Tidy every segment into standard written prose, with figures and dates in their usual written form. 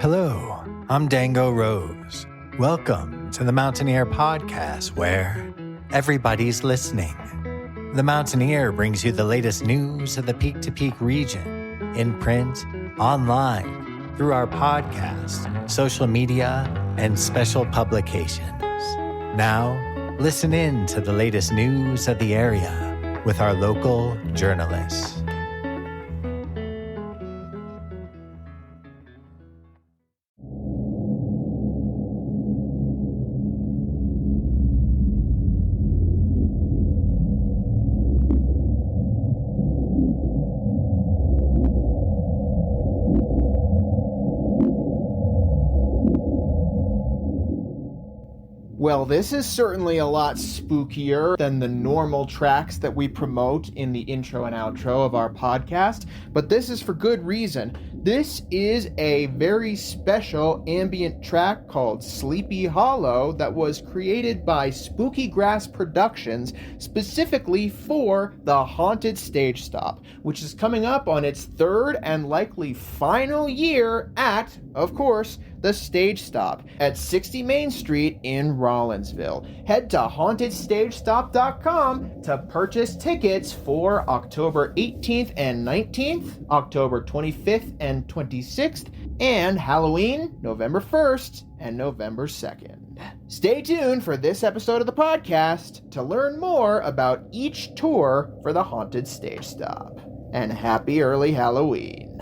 Hello, I'm Dango Rose. Welcome to the Mountaineer Podcast, where everybody's listening. The Mountaineer brings you the latest news of the Peak to Peak region, in print, online, through our podcast, social media, and special publications. Now, listen in to the latest news of the area with our local journalists. Well, this is certainly a lot spookier than the normal tracks that we promote in the intro and outro of our podcast, but this is for good reason. This is a very special ambient track called Sleepy Hollow that was created by Spooky Grass Productions specifically for the Haunted Stage Stop, which is coming up on its third and likely final year at, of course, the Stage Stop at 60 Main Street in Rollinsville. Head to hauntedstagestop.com to purchase tickets for October 18th and 19th, October 25th and 26th, and Halloween, November 1st and November 2nd. Stay tuned for this episode of the podcast to learn more about each tour for the Haunted Stage Stop. And happy early Halloween.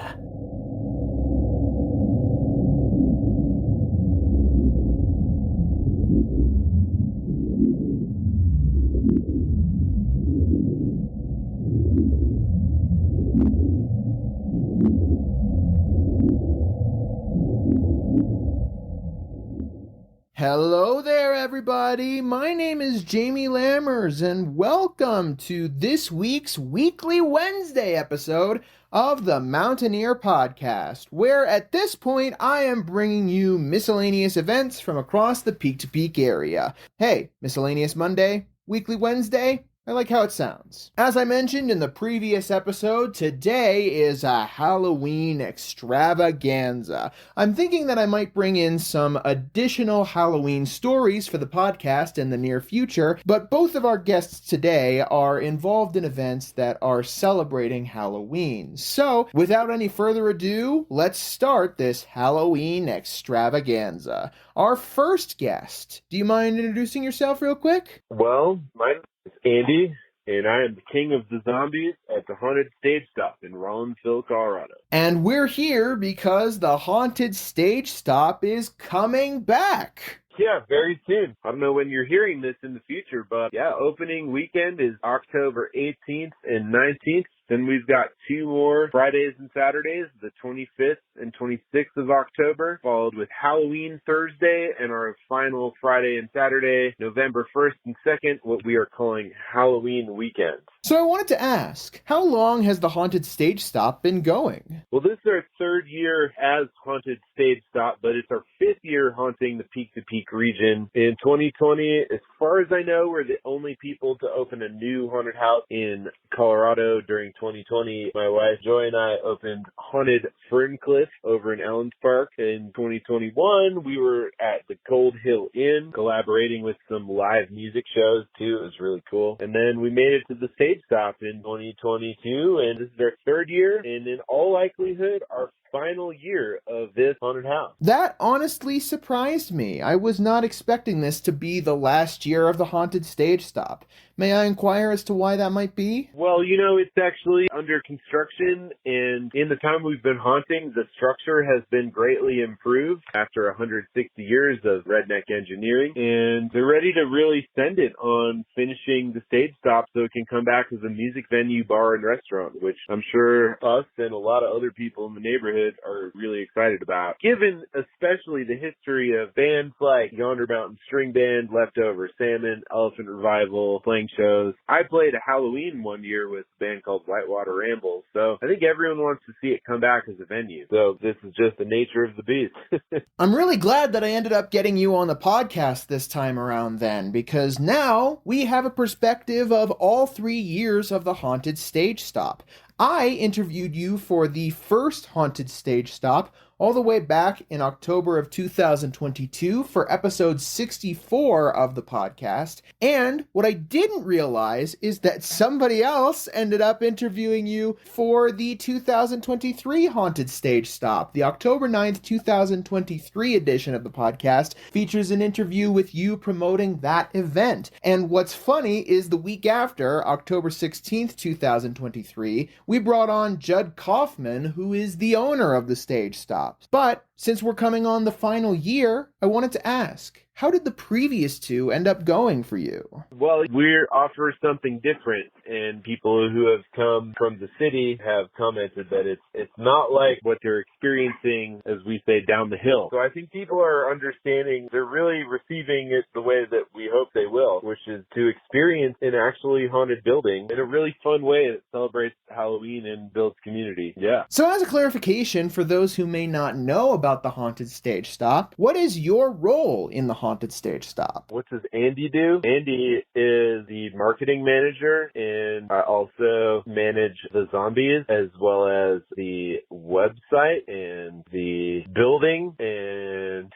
Hello there, everybody. My name is Jamie Lammers, and welcome to this week's Weekly Wednesday episode of the Mountaineer Podcast, where at this point I am bringing you miscellaneous events from across the Peak to Peak area. Hey, Miscellaneous Monday, Weekly Wednesday, I like how it sounds. As I mentioned in the previous episode, today is a Halloween extravaganza. I'm thinking that I might bring in some additional Halloween stories for the podcast in the near future, but both of our guests today are involved in events that are celebrating Halloween. So, without any further ado, let's start this Halloween extravaganza. Our first guest, do you mind introducing yourself real quick? Well, my name is Andy, and I am the king of the zombies at the Haunted Stage Stop in Rollinsville, Colorado. And we're here because the Haunted Stage Stop is coming back. Yeah, very soon. I don't know when you're hearing this in the future, but yeah, opening weekend is October 18th and 19th. Then we've got two more Fridays and Saturdays, the 25th and 26th of October, followed with Halloween Thursday and our final Friday and Saturday, November 1st and 2nd, what we are calling Halloween weekend. So I wanted to ask, how long has the Haunted Stage Stop been going? Well, this is our third year as Haunted Stage Stop, but it's our fifth year haunting the Peak to Peak region. In 2020, as far as I know, we're the only people to open a new haunted house in Colorado during 2020. My wife Joy and I opened Haunted Ferncliff over in Ellens Park. In 2021, we were at the Gold Hill Inn, collaborating with some live music shows too. It was really cool. And then we made it to the Stage Stop in 2022, and this is our third year, and in all likelihood, our final year of this haunted house. That honestly surprised me. I was not expecting this to be the last year of the Haunted Stage Stop. May I inquire as to why that might be? Well, you know, it's actually under construction, and in the time we've been haunting, the structure has been greatly improved after 160 years of redneck engineering, and they're ready to really send it on finishing the Stage Stop so it can come back as a music venue, bar, and restaurant, which I'm sure us and a lot of other people in the neighborhood are really excited about. Given especially the history of bands like Yonder Mountain String Band, Leftover Salmon, Elephant Revival, playing shows. I played a Halloween one year with a band called Whitewater Ramble, so I think everyone wants to see it come back as a venue. So this is just the nature of the beast. I'm really glad that I ended up getting you on the podcast this time around then, because now we have a perspective of all 3 years of the Haunted Stage Stop. I interviewed you for the first Haunted Stage Stop all the way back in October of 2022 for episode 64 of the podcast. And what I didn't realize is that somebody else ended up interviewing you for the 2023 Haunted Stage Stop. The October 9th, 2023 edition of the podcast features an interview with you promoting that event. And what's funny is the week after, October 16th, 2023, we brought on Judd Kaufman, who is the owner of the Stage Stop. But since we're coming on the final year, I wanted to ask, how did the previous two end up going for you? Well, we offer something different, and people who have come from the city have commented that it's not like what they're experiencing, as we say, down the hill. So I think people are understanding, they're really receiving it the way that we hope they will, which is to experience an actually haunted building in a really fun way that celebrates Halloween and builds community. Yeah. So as a clarification for those who may not know about the Haunted Stage Stop, what is your role in the Haunted Stage Stop? What does Andy do? Andy is the marketing manager, and I also manage the zombies as well as the website and the building and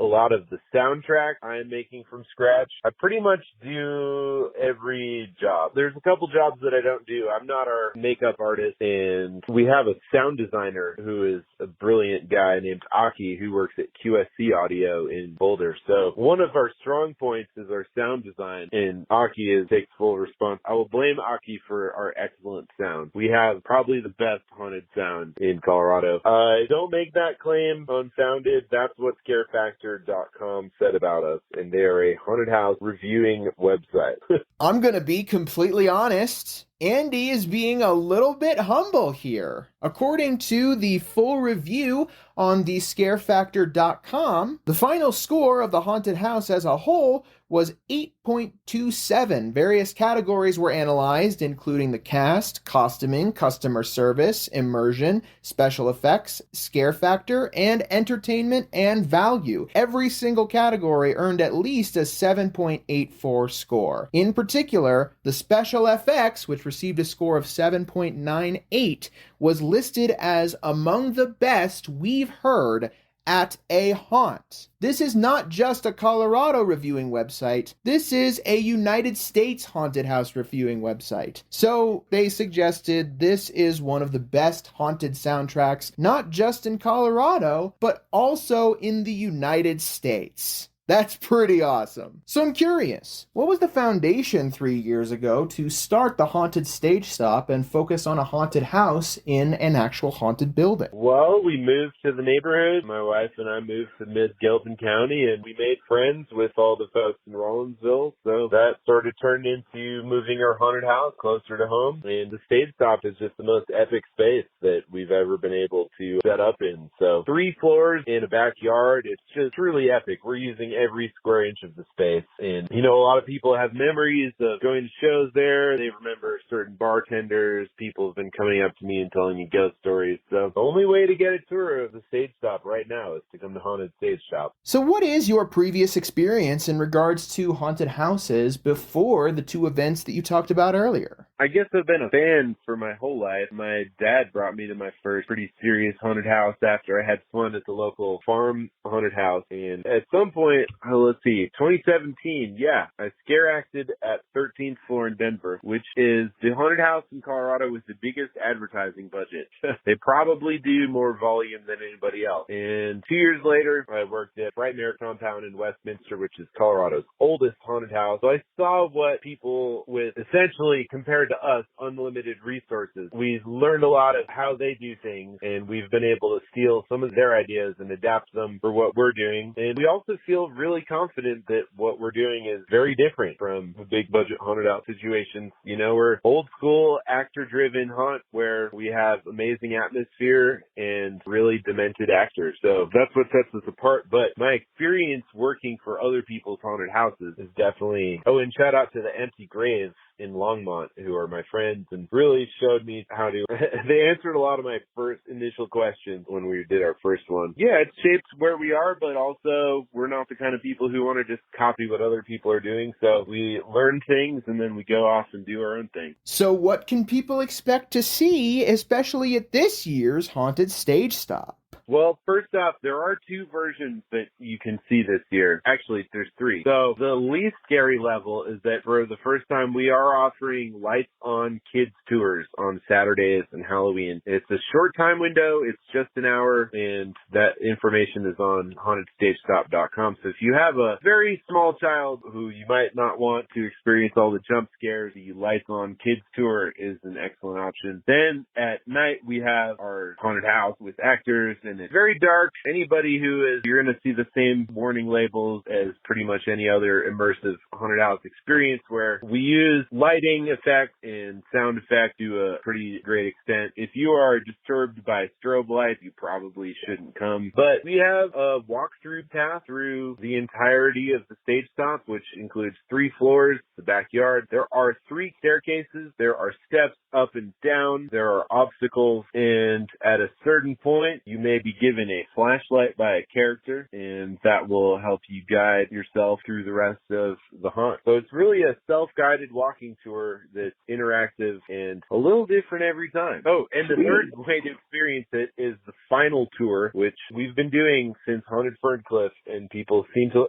a lot of the soundtrack I'm making from scratch. I pretty much do every job. There's a couple jobs that I don't do. I'm not our makeup artist, and we have a sound designer who is a brilliant guy named Aki who works at QSC Audio in Boulder. So one of our strong points is our sound design, and Aki takes full response. I will blame Aki for our excellent sound. We have probably the best haunted sound in Colorado. I don't make that claim unfounded. That's what scarefactor.com said about us, and they are a haunted house reviewing website. I'm gonna be completely honest. Andy is being a little bit humble here. According to the full review on the scarefactor.com, the final score of the haunted house as a whole was 8.27. Various categories were analyzed, including the cast, costuming, customer service, immersion, special effects, scare factor, and entertainment and value. Every single category earned at least a 7.84 score. In particular, the special effects, which received a score of 7.98, was listed as among the best we've heard at a haunt. This is not just a Colorado reviewing website. This is a United States haunted house reviewing website. So they suggested this is one of the best haunted soundtracks, not just in Colorado, but also in the United States. That's pretty awesome. So I'm curious, what was the foundation 3 years ago to start the Haunted Stage Stop and focus on a haunted house in an actual haunted building? Well, we moved to the neighborhood. My wife and I moved to mid-Gilpin County, and we made friends with all the folks in Rollinsville. So that sort of turned into moving our haunted house closer to home. And the Stage Stop is just the most epic space that we've ever been able to set up in. So 3 floors in a backyard. It's just truly epic. We're using every square inch of the space. And, you know, a lot of people have memories of going to shows there. They remember certain bartenders. People have been coming up to me and telling me ghost stories. So the only way to get a tour of the Stage Stop right now is to come to Haunted Stage Stop. So what is your previous experience in regards to haunted houses before the 2 events that you talked about earlier? I guess I've been a fan for my whole life. My dad brought me to my first pretty serious haunted house after I had fun at the local farm haunted house. And at some point, let's see, 2017, I scare acted at 13th floor in Denver, which is the haunted house in Colorado with the biggest advertising budget. They probably do more volume than anybody else. And 2 years later, I worked at Frightmare Compound in Westminster, which is Colorado's oldest haunted house. So I saw what people with essentially, compared to us, unlimited resources. We've learned a lot of how they do things, and we've been able to steal some of their ideas and adapt them for what we're doing. And we also feel really confident that what we're doing is very different from a big budget haunted house situations. You know, we're old school actor driven haunt where we have amazing atmosphere and really demented actors. So that's what sets us apart. But my experience working for other people's haunted houses is definitely, and shout out to the Empty Graves in Longmont, who or my friends, and really showed me how to. They answered a lot of my first initial questions when we did our first one. Yeah, it shapes where we are, but also we're not the kind of people who want to just copy what other people are doing. So we learn things and then we go off and do our own thing. So what can people expect to see, especially at this year's Haunted Stage Stop? Well, first off, there are two versions that you can see this year. Actually, there's three. So the least scary level is that for the first time, we are offering lights on kids tours on Saturdays and Halloween. It's a short time window. It's just an hour, and that information is on hauntedstagestop.com. So if you have a very small child who you might not want to experience all the jump scares, the lights on kids tour is an excellent option. Then at night, we have our haunted house with actors, and it's very dark. Anybody you're going to see the same warning labels as pretty much any other immersive haunted house experience, where we use lighting effects and sound effects to a pretty great extent. If you are disturbed by strobe lights, you probably shouldn't come. But we have a walkthrough path through the entirety of the stage stop, which includes 3 floors, the backyard. There are 3 staircases. There are steps up and down. There are obstacles, and at a certain point, you may be given a flashlight by a character, and that will help you guide yourself through the rest of the haunt. So it's really a self-guided walking tour that's interactive and a little different every time. Oh, and the third way to experience it is the final tour, which we've been doing since Haunted Ferncliff, and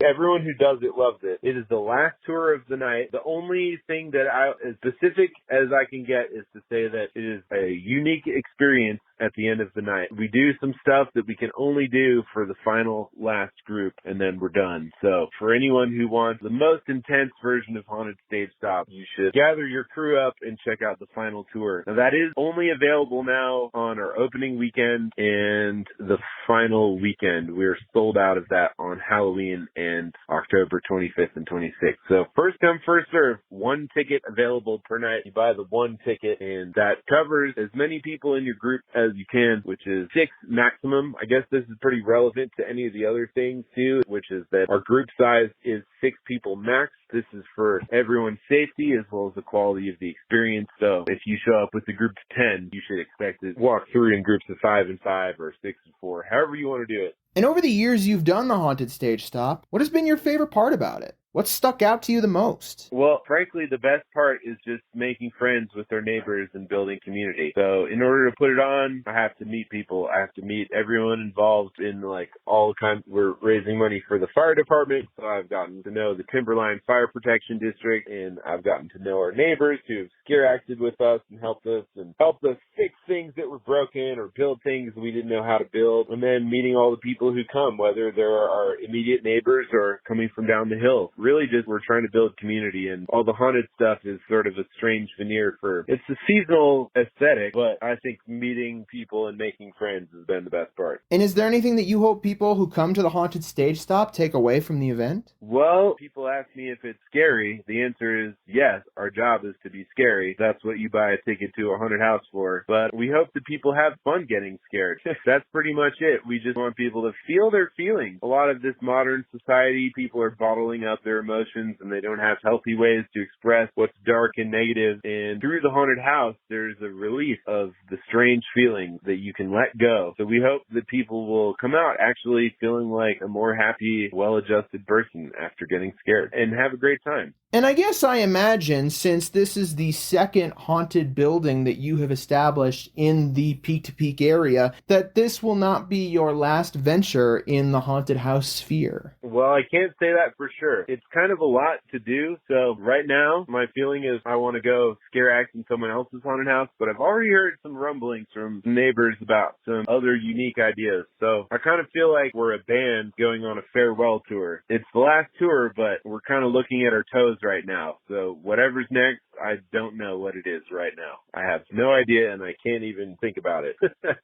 everyone who does it loves it. It is the last tour of the night. The only thing that as specific as I can get is to say that it is a unique experience at the end of the night. We do some stuff that we can only do for the final last group, and then we're done. So for anyone who wants the most intense version of Haunted Stage Stop, you should gather your crew up and check out the final tour. Now that is only available now on our opening weekend and the final weekend. We're sold out of that on Halloween and October 25th and 26th. So first come, first serve. 1 ticket available per night. You buy the 1 ticket, and that covers as many people in your group as you can, which is 6 maximum. I guess this is pretty relevant to any of the other things too, which is that our group size is 6 people max. This is for everyone's safety as well as the quality of the experience. So if you show up with a group of 10, you should expect to walk through in groups of 5 and 5 or 6 and 4, however you want to do it. And over the years you've done the Haunted Stage Stop, what has been your favorite part about it? What stuck out to you the most? Well, frankly, the best part is just making friends with our neighbors and building community. So in order to put it on, I have to meet people. I have to meet everyone involved in all kinds. We're raising money for the fire department. So I've gotten to know the Timberline Fire Protection District, and I've gotten to know our neighbors who have scare acted with us and helped us fix things that were broken or build things we didn't know how to build. And then meeting all the people who come, whether they're our immediate neighbors or coming from down the hill. Really just we're trying to build community, and all the haunted stuff is sort of a strange veneer it's a seasonal aesthetic, but I think meeting people and making friends has been the best part. And is there anything that you hope people who come to the Haunted Stage Stop take away from the event? Well, people ask me if it's scary. The answer is yes, our job is to be scary. That's what you buy a ticket to a haunted house for. But we hope that people have fun getting scared. That's pretty much it. We just want people to feel their feelings. A lot of this modern society, people are bottling up their emotions, and they don't have healthy ways to express what's dark and negative. And through the haunted house, there's a release of the strange feelings that you can let go. So we hope that people will come out actually feeling like a more happy, well-adjusted person after getting scared and have a great time. And I guess I imagine, since this is the second haunted building that you have established in the Peak to Peak area, that this will not be your last venture in the haunted house sphere. Well, I can't say that for sure. It's kind of a lot to do. So right now, my feeling is I want to go scare act in someone else's haunted house, but I've already heard some rumblings from neighbors about some other unique ideas. So I kind of feel like we're a band going on a farewell tour. It's the last tour, but we're kind of looking at our toes right now. So whatever's next, I don't know what it is right now. I have no idea, and I can't even think about it.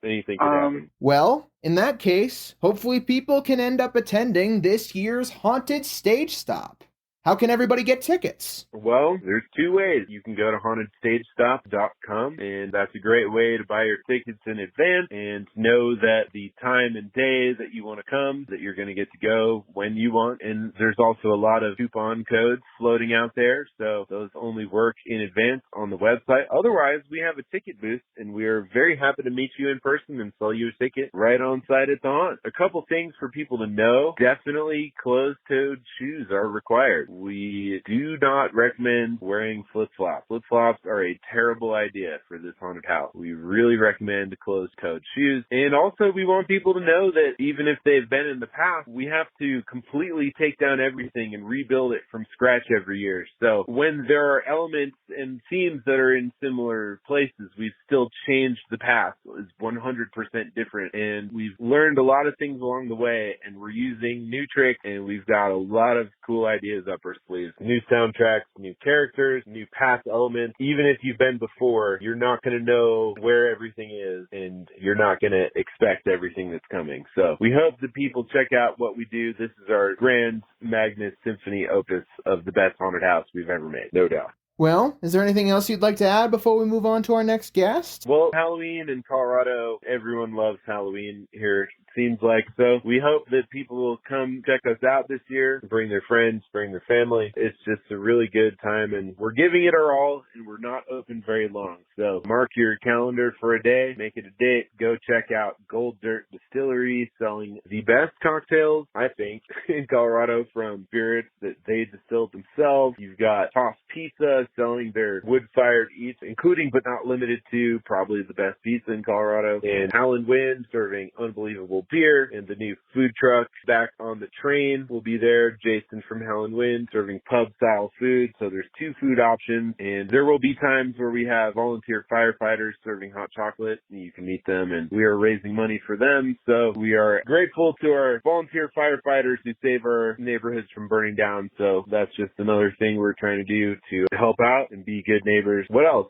Anything could happen. Well, in that case, hopefully people can end up attending this year's Haunted Stage Stop. how can everybody get tickets? Well, there's two ways. You can go to hauntedstagestop.com, and that's a great way to buy your tickets in advance and know that the time and day that you want to come, that you're going to get to go when you want. And there's also a lot of coupon codes floating out there, so those only work in advance on the website. Otherwise, we have a ticket booth, and we are very happy to meet you in person and sell you a ticket right on site at the haunt. A couple things for people to know. Definitely closed-toed shoes are required. We do not recommend wearing flip-flops. Flip-flops are a terrible idea for this haunted house. We really recommend closed-toed shoes. And also, we want people to know that even if they've been in the past, we have to completely take down everything and rebuild it from scratch every year. So when there are elements and themes that are in similar places, we've still changed the past. It's 100% different. And we've learned a lot of things along the way, and we're using new tricks, and we've got a lot of cool ideas up our sleeves. New soundtracks, new characters, new past elements. Even if you've been before, you're not going to know where everything is, and you're not going to expect everything that's coming. So we hope that people check out what we do. This is our grand Magnus Symphony opus of the best haunted house we've ever made, no doubt. Well, is there anything else you'd like to add before we move on to our next guest? Well, Halloween in Colorado, everyone loves Halloween here, it seems like. So we hope that people will come check us out this year, bring their friends, bring their family. It's just a really good time, and we're giving it our all, and we're not open very long. So mark your calendar for a day, make it a date, go check out Gold Dirt Distillery, selling the best cocktails, I think, in Colorado from spirits that they distilled themselves. You've got Tossed Pizza, selling their wood-fired eats, including but not limited to probably the best pizza in Colorado. And Howlin' Wind serving unbelievable beer. And the new food truck back on the train will be there. Jason from Howlin' Wind serving pub-style food. So there's two food options. And there will be times where we have volunteer firefighters serving hot chocolate. You can meet them, and we are raising money for them. So we are grateful to our volunteer firefighters who save our neighborhoods from burning down. So that's just another thing we're trying to do to help out and be good neighbors. What else?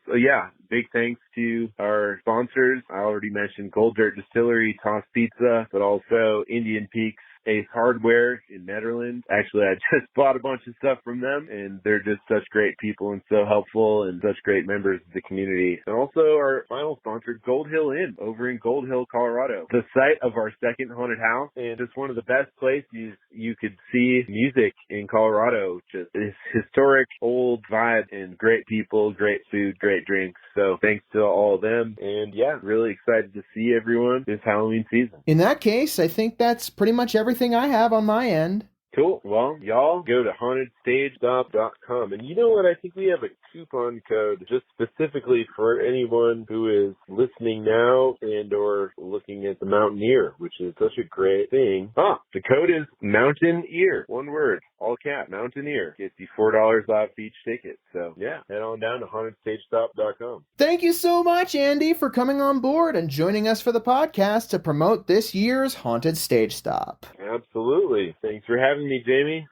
Big thanks to our sponsors. I already mentioned Gold Dirt Distillery, Toss Pizza, but also Indian Peaks Ace Hardware in Netherlands. Actually, I just bought a bunch of stuff from them, and they're just such great people and so helpful and such great members of the community. And also our final sponsor, Gold Hill Inn, over in Gold Hill, Colorado, the site of our second haunted house, and it's one of the best places you could see music in Colorado. Just this historic, old vibe, and great people, great food, great drinks. So thanks to all of them, and really excited to see everyone this Halloween season. In that case, I think that's pretty much everything I have on my end. Cool. Well, y'all go to hauntedstagestop.com. And you know what? I think we have a coupon code just specifically for anyone who is listening now and or looking at the Mountaineer, which is such a great thing. The code is Mountaineer. One word. All cap. Mountaineer. Gets you $4 off each ticket. So, head on down to hauntedstagestop.com. Thank you so much, Andy, for coming on board and joining us for the podcast to promote this year's Haunted Stage Stop. Absolutely. Thanks for having me, Jamie.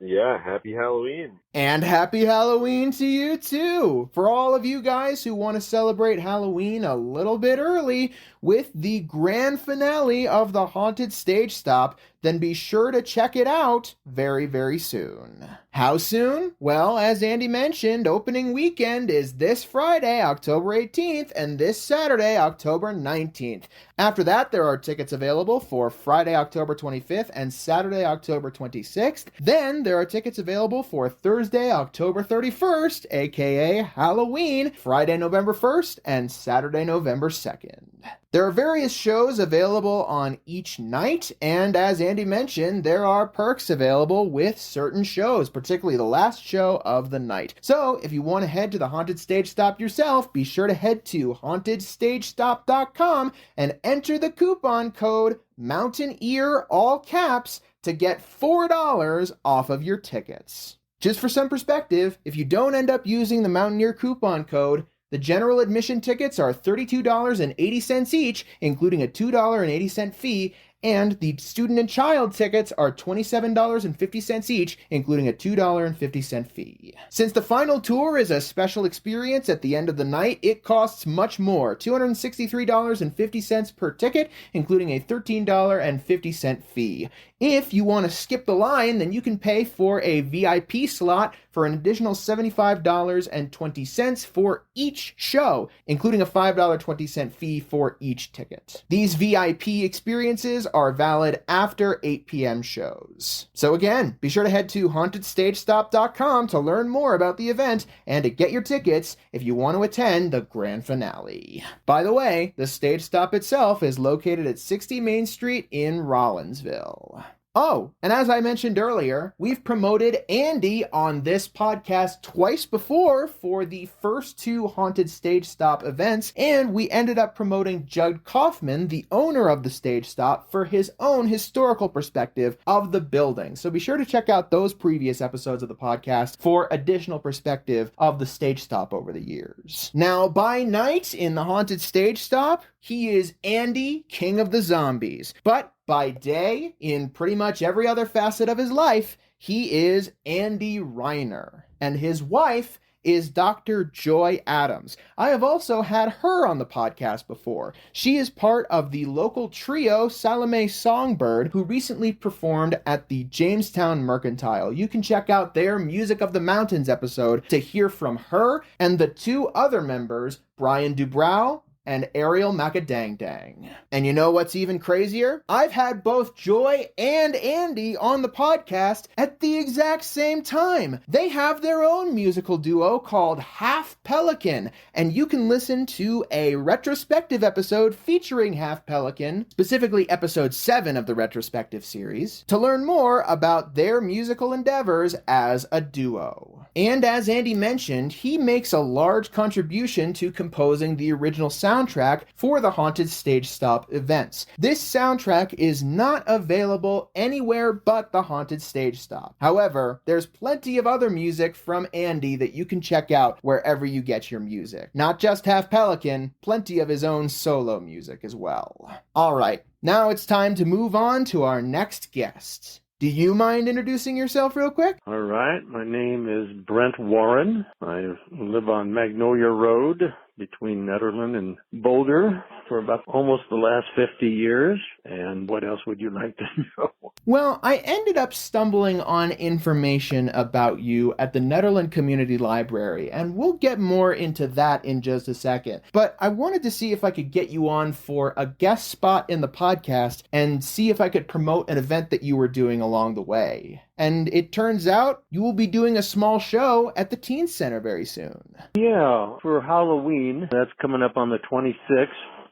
Happy Halloween. And happy Halloween to you, too. For all of you guys who want to celebrate Halloween a little bit early with the grand finale of the Haunted Stage Stop, then be sure to check it out very, very soon. How soon? Well, as Andy mentioned, opening weekend is this Friday, October 18th, and this Saturday, October 19th. After that, there are tickets available for Friday, October 25th and Saturday, October 26th. Then there are tickets available for Thursday, October 31st, aka Halloween, Friday, November 1st, and Saturday, November 2nd. There are various shows available on each night, and as Andy mentioned, there are perks available with certain shows, particularly the last show of the night. So, if you want to head to the Haunted Stage Stop yourself, be sure to head to hauntedstagestop.com and enter the coupon code Mountaineer, all caps, to get $4 off of your tickets. Just for some perspective, if you don't end up using the Mountaineer coupon code, the general admission tickets are $32.80 each, including a $2.80 fee, and the student and child tickets are $27.50 each, including a $2.50 fee. Since the final tour is a special experience at the end of the night, it costs much more, $263.50 per ticket, including a $13.50 fee. If you want to skip the line, then you can pay for a VIP slot for an additional $75.20 for each show, including a $5.20 fee for each ticket. These VIP experiences are valid after 8 p.m. shows. So again, be sure to head to hauntedstagestop.com to learn more about the event and to get your tickets if you want to attend the grand finale. By the way, the stage stop itself is located at 60 Main Street in Rollinsville. Oh, and as I mentioned earlier, we've promoted Andy on this podcast twice before for the first 2 Haunted Stage Stop events, and we ended up promoting Judd Kaufman, the owner of the Stage Stop, for his own historical perspective of the building. So be sure to check out those previous episodes of the podcast for additional perspective of the Stage Stop over the years. Now, by night in the Haunted Stage Stop, he is Andy, King of the Zombies. But by day, in pretty much every other facet of his life, he is Andy Reiner. And his wife is Dr. Joy Adams. I have also had her on the podcast before. She is part of the local trio Salome Songbird, who recently performed at the Jamestown Mercantile. You can check out their Music of the Mountains episode to hear from her and the 2 other members, Brian Dubrow and Ariel Macadang-Dang. And you know what's even crazier? I've had both Joy and Andy on the podcast at the exact same time. They have their own musical duo called Half Pelican, and you can listen to a retrospective episode featuring Half Pelican, specifically episode 7 of the retrospective series, to learn more about their musical endeavors as a duo. And as Andy mentioned, he makes a large contribution to composing the original soundtrack for the Haunted Stage Stop events. This soundtrack is not available anywhere but the Haunted Stage Stop. However, there's plenty of other music from Andy that you can check out wherever you get your music. Not just Half Pelican, plenty of his own solo music as well. Alright, now it's time to move on to our next guest. Do you mind introducing yourself real quick? All right. My name is Brent Warren. I live on Magnolia Road between Netherland and Boulder for about almost the last 50 years. And what else would you like to know? Well, I ended up stumbling on information about you at the Netherland Community Library, and we'll get more into that in just a second. But I wanted to see if I could get you on for a guest spot in the podcast and see if I could promote an event that you were doing along the way. And it turns out you will be doing a small show at the Teen Center very soon. Yeah, for Halloween. That's coming up on the 26th.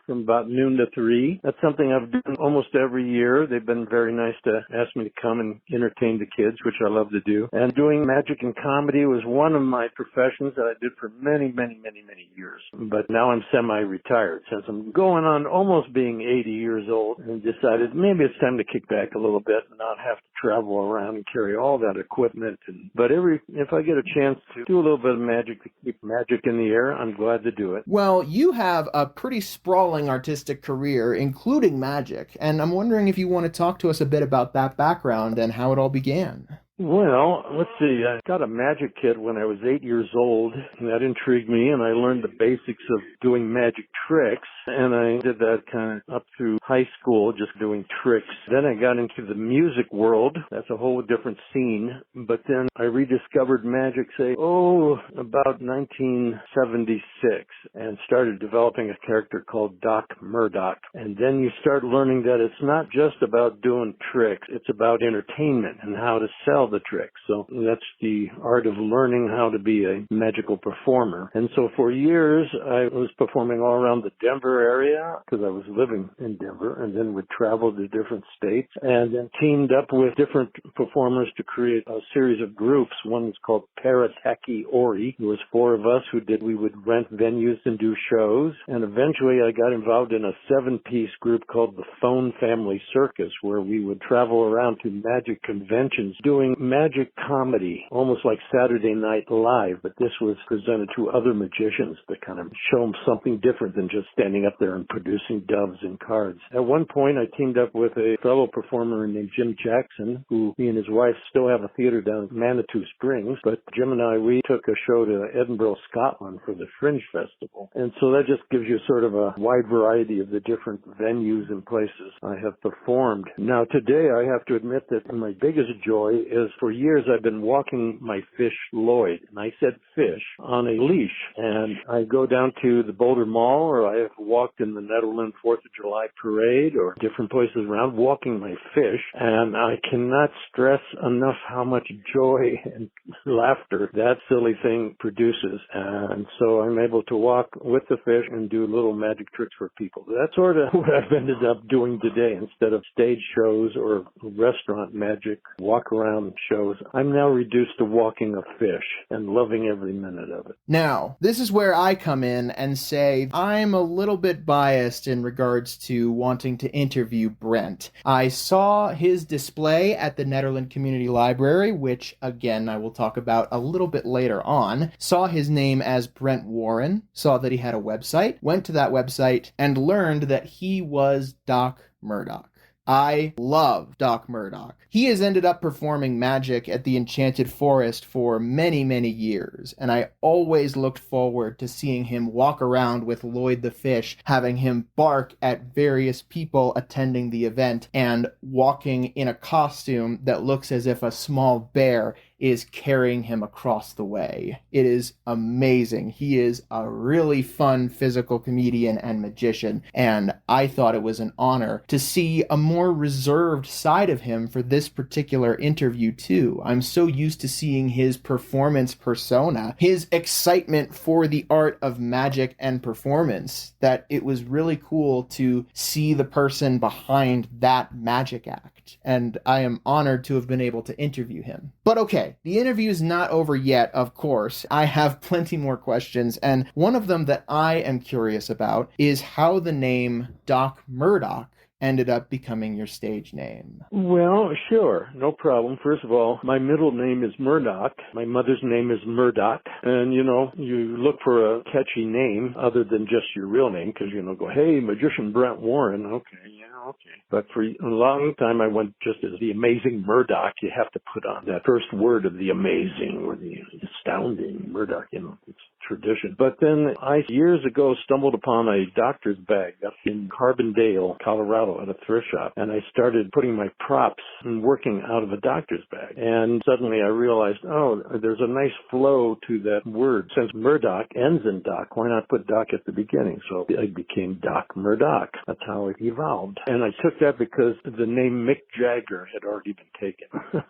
From about noon to 3. That's something I've done almost every year. They've been very nice to ask me to come and entertain the kids, which I love to do. And doing magic and comedy was one of my professions that I did for many, many, many, many years. But now I'm semi-retired since I'm going on almost being 80 years old, and decided maybe it's time to kick back a little bit and not have to travel around and carry all that equipment. But if I get a chance to do a little bit of magic to keep magic in the air, I'm glad to do it. Well, you have a pretty sprawling artistic career, including magic, and I'm wondering if you want to talk to us a bit about that background and how it all began. Well, let's see. I got a magic kit when I was 8 years old, and that intrigued me, and I learned the basics of doing magic tricks, and I did that kind of up through high school, just doing tricks. Then I got into the music world. That's a whole different scene, but then I rediscovered magic, about 1976, and started developing a character called Doc Murdock. And then you start learning that it's not just about doing tricks, it's about entertainment and how to sell the tricks. So that's the art of learning how to be a magical performer. And so for years, I was performing all around the Denver area because I was living in Denver, and then would travel to different states, and then teamed up with different performers to create a series of groups. One was called Parataki Ori. There was 4 of us we would rent venues and do shows. And eventually I got involved in a 7-piece group called the Phone Family Circus, where we would travel around to magic conventions doing magic comedy, almost like Saturday Night Live, but this was presented to other magicians to kind of show them something different than just standing up there and producing doves and cards. At one point, I teamed up with a fellow performer named Jim Jackson, who he and his wife still have a theater down in Manitou Springs, but Jim and I, we took a show to Edinburgh, Scotland for the Fringe Festival. And so that just gives you sort of a wide variety of the different venues and places I have performed. Now today, I have to admit that my biggest joy is for years I've been walking my fish Lloyd, and I said fish, on a leash. And I go down to the Boulder Mall, or I have walked in the Netherlands 4th of July parade, or different places around walking my fish. And I cannot stress enough how much joy and laughter that silly thing produces. And so I'm able to walk with the fish and do little magic tricks for people. That's sort of what I've ended up doing today. Instead of stage shows or restaurant magic, walk around shows, I'm now reduced to walking a fish and loving every minute of it. Now, this is where I come in and say I'm a little bit biased in regards to wanting to interview Brent. I saw his display at the Netherlands Community Library, which, again, I will talk about a little bit later on. Saw his name as Brent Warren, saw that he had a website, went to that website, and learned that he was Doc Murdock. I love Doc Murdock. He has ended up performing magic at the Enchanted Forest for many, many years, and I always looked forward to seeing him walk around with Lloyd the fish, having him bark at various people attending the event, and walking in a costume that looks as if a small bear is carrying him across the way. It is amazing. He is a really fun physical comedian and magician, and I thought it was an honor to see a more reserved side of him for this particular interview too. I'm so used to seeing his performance persona, his excitement for the art of magic and performance, that it was really cool to see the person behind that magic act. And I am honored to have been able to interview him. But okay, the interview is not over yet, of course. I have plenty more questions, and one of them that I am curious about is how the name Doc Murdock ended up becoming your stage name. Well, sure. No problem. First of all, my middle name is Murdock. My mother's name is Murdock. And, you look for a catchy name other than just your real name because, go, hey, magician Brent Warren. Okay, yeah, okay. But for a long time, I went just as the amazing Murdock. You have to put on that first word of the amazing or the astounding Murdock, it's tradition. But then I, years ago, stumbled upon a doctor's bag up in Carbondale, Colorado, at a thrift shop, and I started putting my props and working out of a doctor's bag. And suddenly I realized, there's a nice flow to that word. Since Murdock ends in Doc, why not put Doc at the beginning? So I became Doc Murdock. That's how it evolved. And I took that because the name Mick Jagger had already been taken.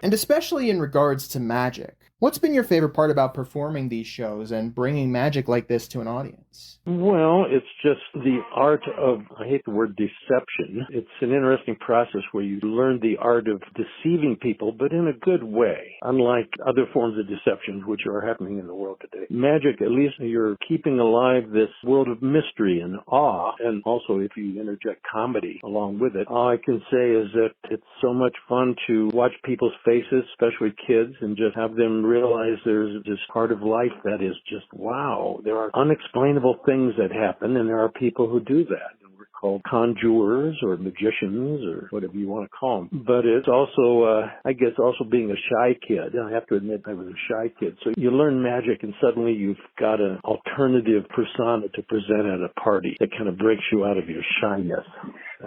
And especially in regards to magic, what's been your favorite part about performing these shows and bringing magic like this to an audience? Well, it's just the art of, I hate the word deception. It's an interesting process where you learn the art of deceiving people, but in a good way, unlike other forms of deception which are happening in the world today. Magic, at least you're keeping alive this world of mystery and awe, and also if you interject comedy along with it, all I can say is that it's so much fun to watch people's faces, especially kids, and just have them realize there's this part of life that is just, wow, there are unexplainable things that happen, and there are people who do that. We're called conjurers or magicians or whatever you want to call them. But it's also, I guess, also being a shy kid. I have to admit I was a shy kid. So you learn magic, and suddenly you've got an alternative persona to present at a party that kind of breaks you out of your shyness.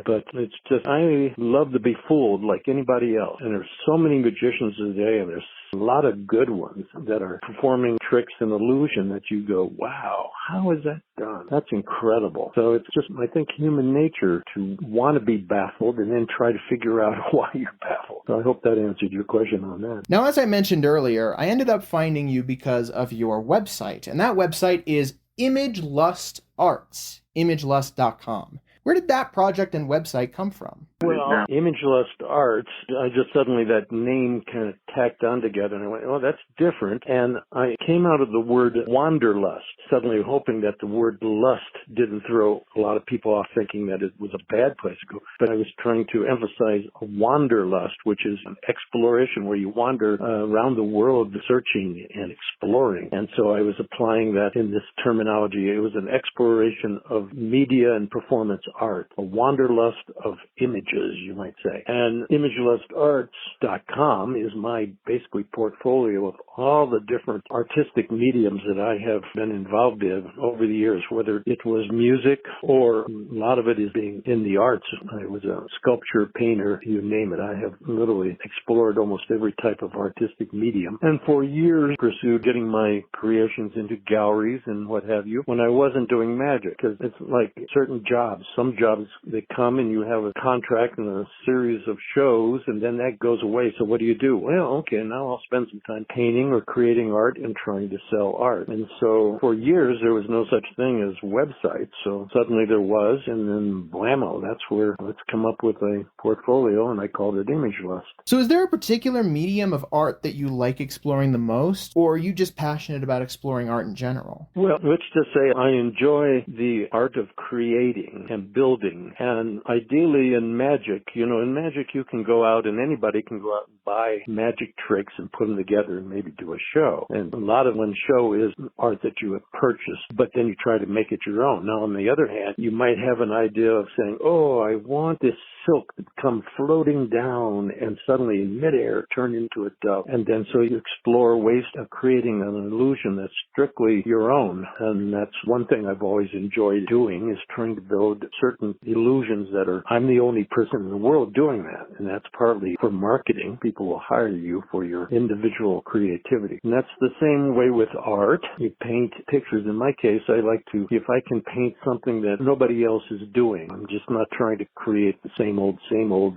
But it's just, I love to be fooled like anybody else. And there's so many magicians today, and there's a lot of good ones that are performing tricks and illusion that you go, wow, how is that done? That's incredible. So it's just, I think, human nature to want to be baffled and then try to figure out why you're baffled. So I hope that answered your question on that. Now, as I mentioned earlier, I ended up finding you because of your website, and that website is Imagelust Arts, imagelust.com. Where did that project and website come from? Well, Image Lust Arts, I just suddenly that name kind of tacked on together, and I went, oh, that's different. And I came out of the word wanderlust, suddenly hoping that the word lust didn't throw a lot of people off thinking that it was a bad place to go. But I was trying to emphasize a wanderlust, which is an exploration where you wander around the world searching and exploring. And so I was applying that in this terminology. It was an exploration of media and performance art, a wanderlust of images, you might say. And imagelustarts.com is my basically portfolio of all the different artistic mediums that I have been involved in over the years, whether it was music or a lot of it is being in the arts. I was a sculpture, painter, you name it. I have literally explored almost every type of artistic medium, and for years pursued getting my creations into galleries and what have you when I wasn't doing magic, because it's like certain jobs. Some jobs, they come and you have a contract and a series of shows, and then that goes away. So what do you do? Well, okay, now I'll spend some time painting or creating art and trying to sell art. And so for years there was no such thing as websites. So suddenly there was, and then blammo, that's where let's come up with a portfolio, and I called it Image Lust. So is there a particular medium of art that you like exploring the most, or are you just passionate about exploring art in general? Well, let's just say I enjoy the art of creating and building, and ideally in magic, in magic you can go out and anybody can go out and buy magic tricks and put them together and maybe do a show. And a lot of one show is art that you have purchased, but then you try to make it your own. Now, on the other hand, you might have an idea of saying, oh, I want this silk to come floating down and suddenly in midair turn into a dove. And then so you explore ways of creating an illusion that's strictly your own. And that's one thing I've always enjoyed doing, is trying to build certain illusions that are, I'm the only person in the world doing that. And that's partly for marketing. People will hire you for your individual creativity. And that's the same way with art. You paint pictures. In my case, I like to, if I can paint something that nobody else is doing, I'm just not trying to create the same old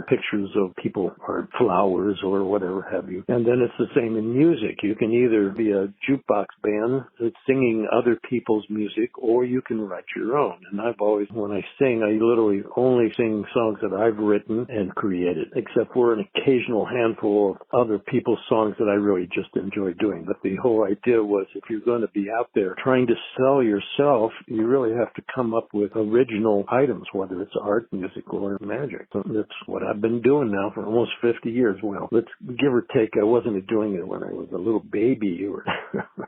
pictures of people or flowers or whatever have you. And then it's the same in music. You can either be a jukebox band that's singing other people's music, or you can write your own. And I've always, when I sing, I literally only sing songs that I've written and created, except for an occasional handful of other people's songs that I really just enjoy doing. But the whole idea was, if you're going to be out there trying to sell yourself, you really have to come up with original items, whether it's art, music, or magic. So that's what I've been doing now for almost 50 years. Well, let's give or take, I wasn't doing it when I was a little baby.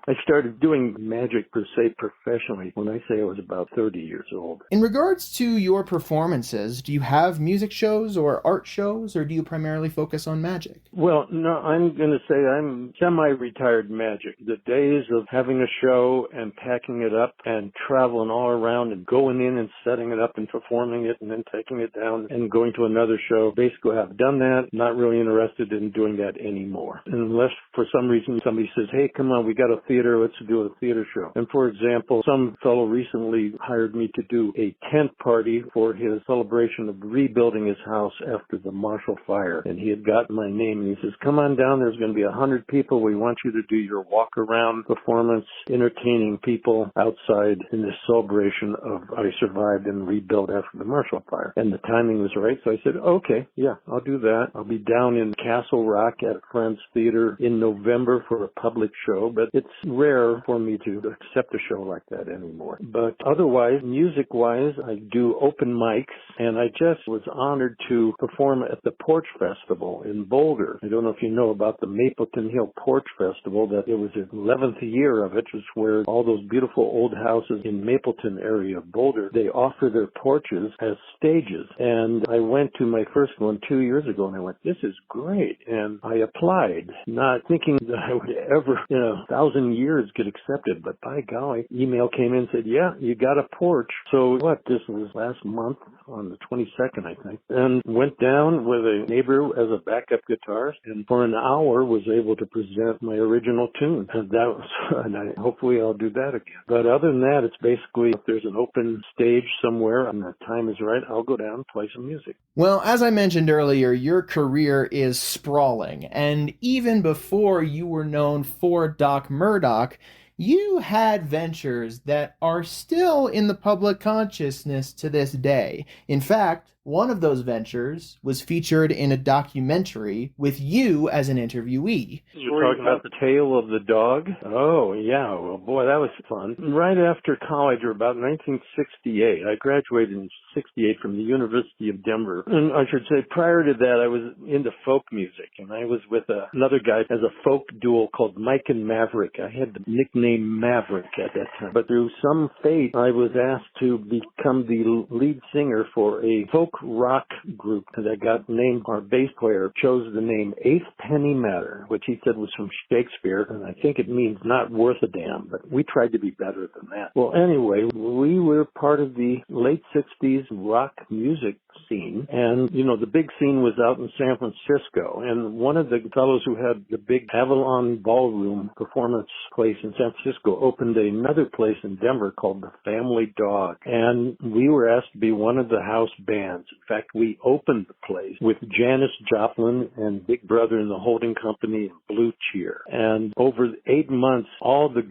I started doing magic per se professionally when I say I was about 30 years old. In regards to your performances, do you have music shows or art shows, or do you primarily focus on magic? Well, no, I'm going to say I'm semi-retired magic. The days of having a show and packing it up and traveling all around and going in and setting it up and performing it and then taking it down and going to another show, basically I've done that. Not really interested in doing that anymore. Unless for some reason somebody says, hey, come on, we got a theater, let's do a theater show. And for example, some fellow recently hired me to do a tent party for his celebration of rebuilding his house after the Marshall Fire. And he had gotten my name and he says, come on down, there's going to be 100 people. We want you to do your walk around performance, entertaining people outside in this celebration of I survived and rebuilt after the Marshall Fire. And the timing was right. So I said, okay, yeah, I'll do that. I'll be down in Castle Rock at a friend's theater in November for a public show, but it's rare for me to accept a show like that anymore. But otherwise, music-wise, I do open mics, and I just was honored to perform at the Porch Festival in Boulder. I don't know if you know about the Mapleton Hill Porch Festival, that it was the 11th year of it, which is where all those beautiful old houses in Mapleton area of Boulder, they offer their porches as stages. And I went to my first one 2 years ago, and I went, this is great. And I applied, not thinking that I would ever, 1,000 years get accepted. But by golly, email came in and said, yeah, you got a porch. So this was last month on the 22nd, I think. And went down with a neighbor as a backup guitarist, and for an hour was able to present my original tune. And that was, and hopefully I'll do that again. But other than that, it's basically, if there's an open stage somewhere and the time is right, I'll go down and play some music. Well, as I mentioned earlier, your career is sprawling, and even before you were known for Doc Murdock, you had ventures that are still in the public consciousness to this day. In fact, One of those ventures was featured in a documentary with you as an interviewee. You're talking about the tale of the dog? Oh, yeah. Well, boy, that was fun. Right after college, or about 1968, I graduated in 68 from the University of Denver. And I should say, prior to that, I was into folk music, and I was with another guy as a folk duo called Mike and Maverick. I had the nickname Maverick at that time. But through some fate, I was asked to become the lead singer for a folk rock group that got named. Our bass player chose the name Eighth Penny Matter, which he said was from Shakespeare, and I think it means not worth a damn, but we tried to be better than that. Well, anyway, we were part of the late 60s rock music scene, and, you know, the big scene was out in San Francisco, and one of the fellows who had the big Avalon Ballroom performance place in San Francisco opened another place in Denver called the Family Dog, and we were asked to be one of the house bands. In fact, we opened the place with Janis Joplin and Big Brother and the Holding Company and Blue Cheer, and over 8 months, all the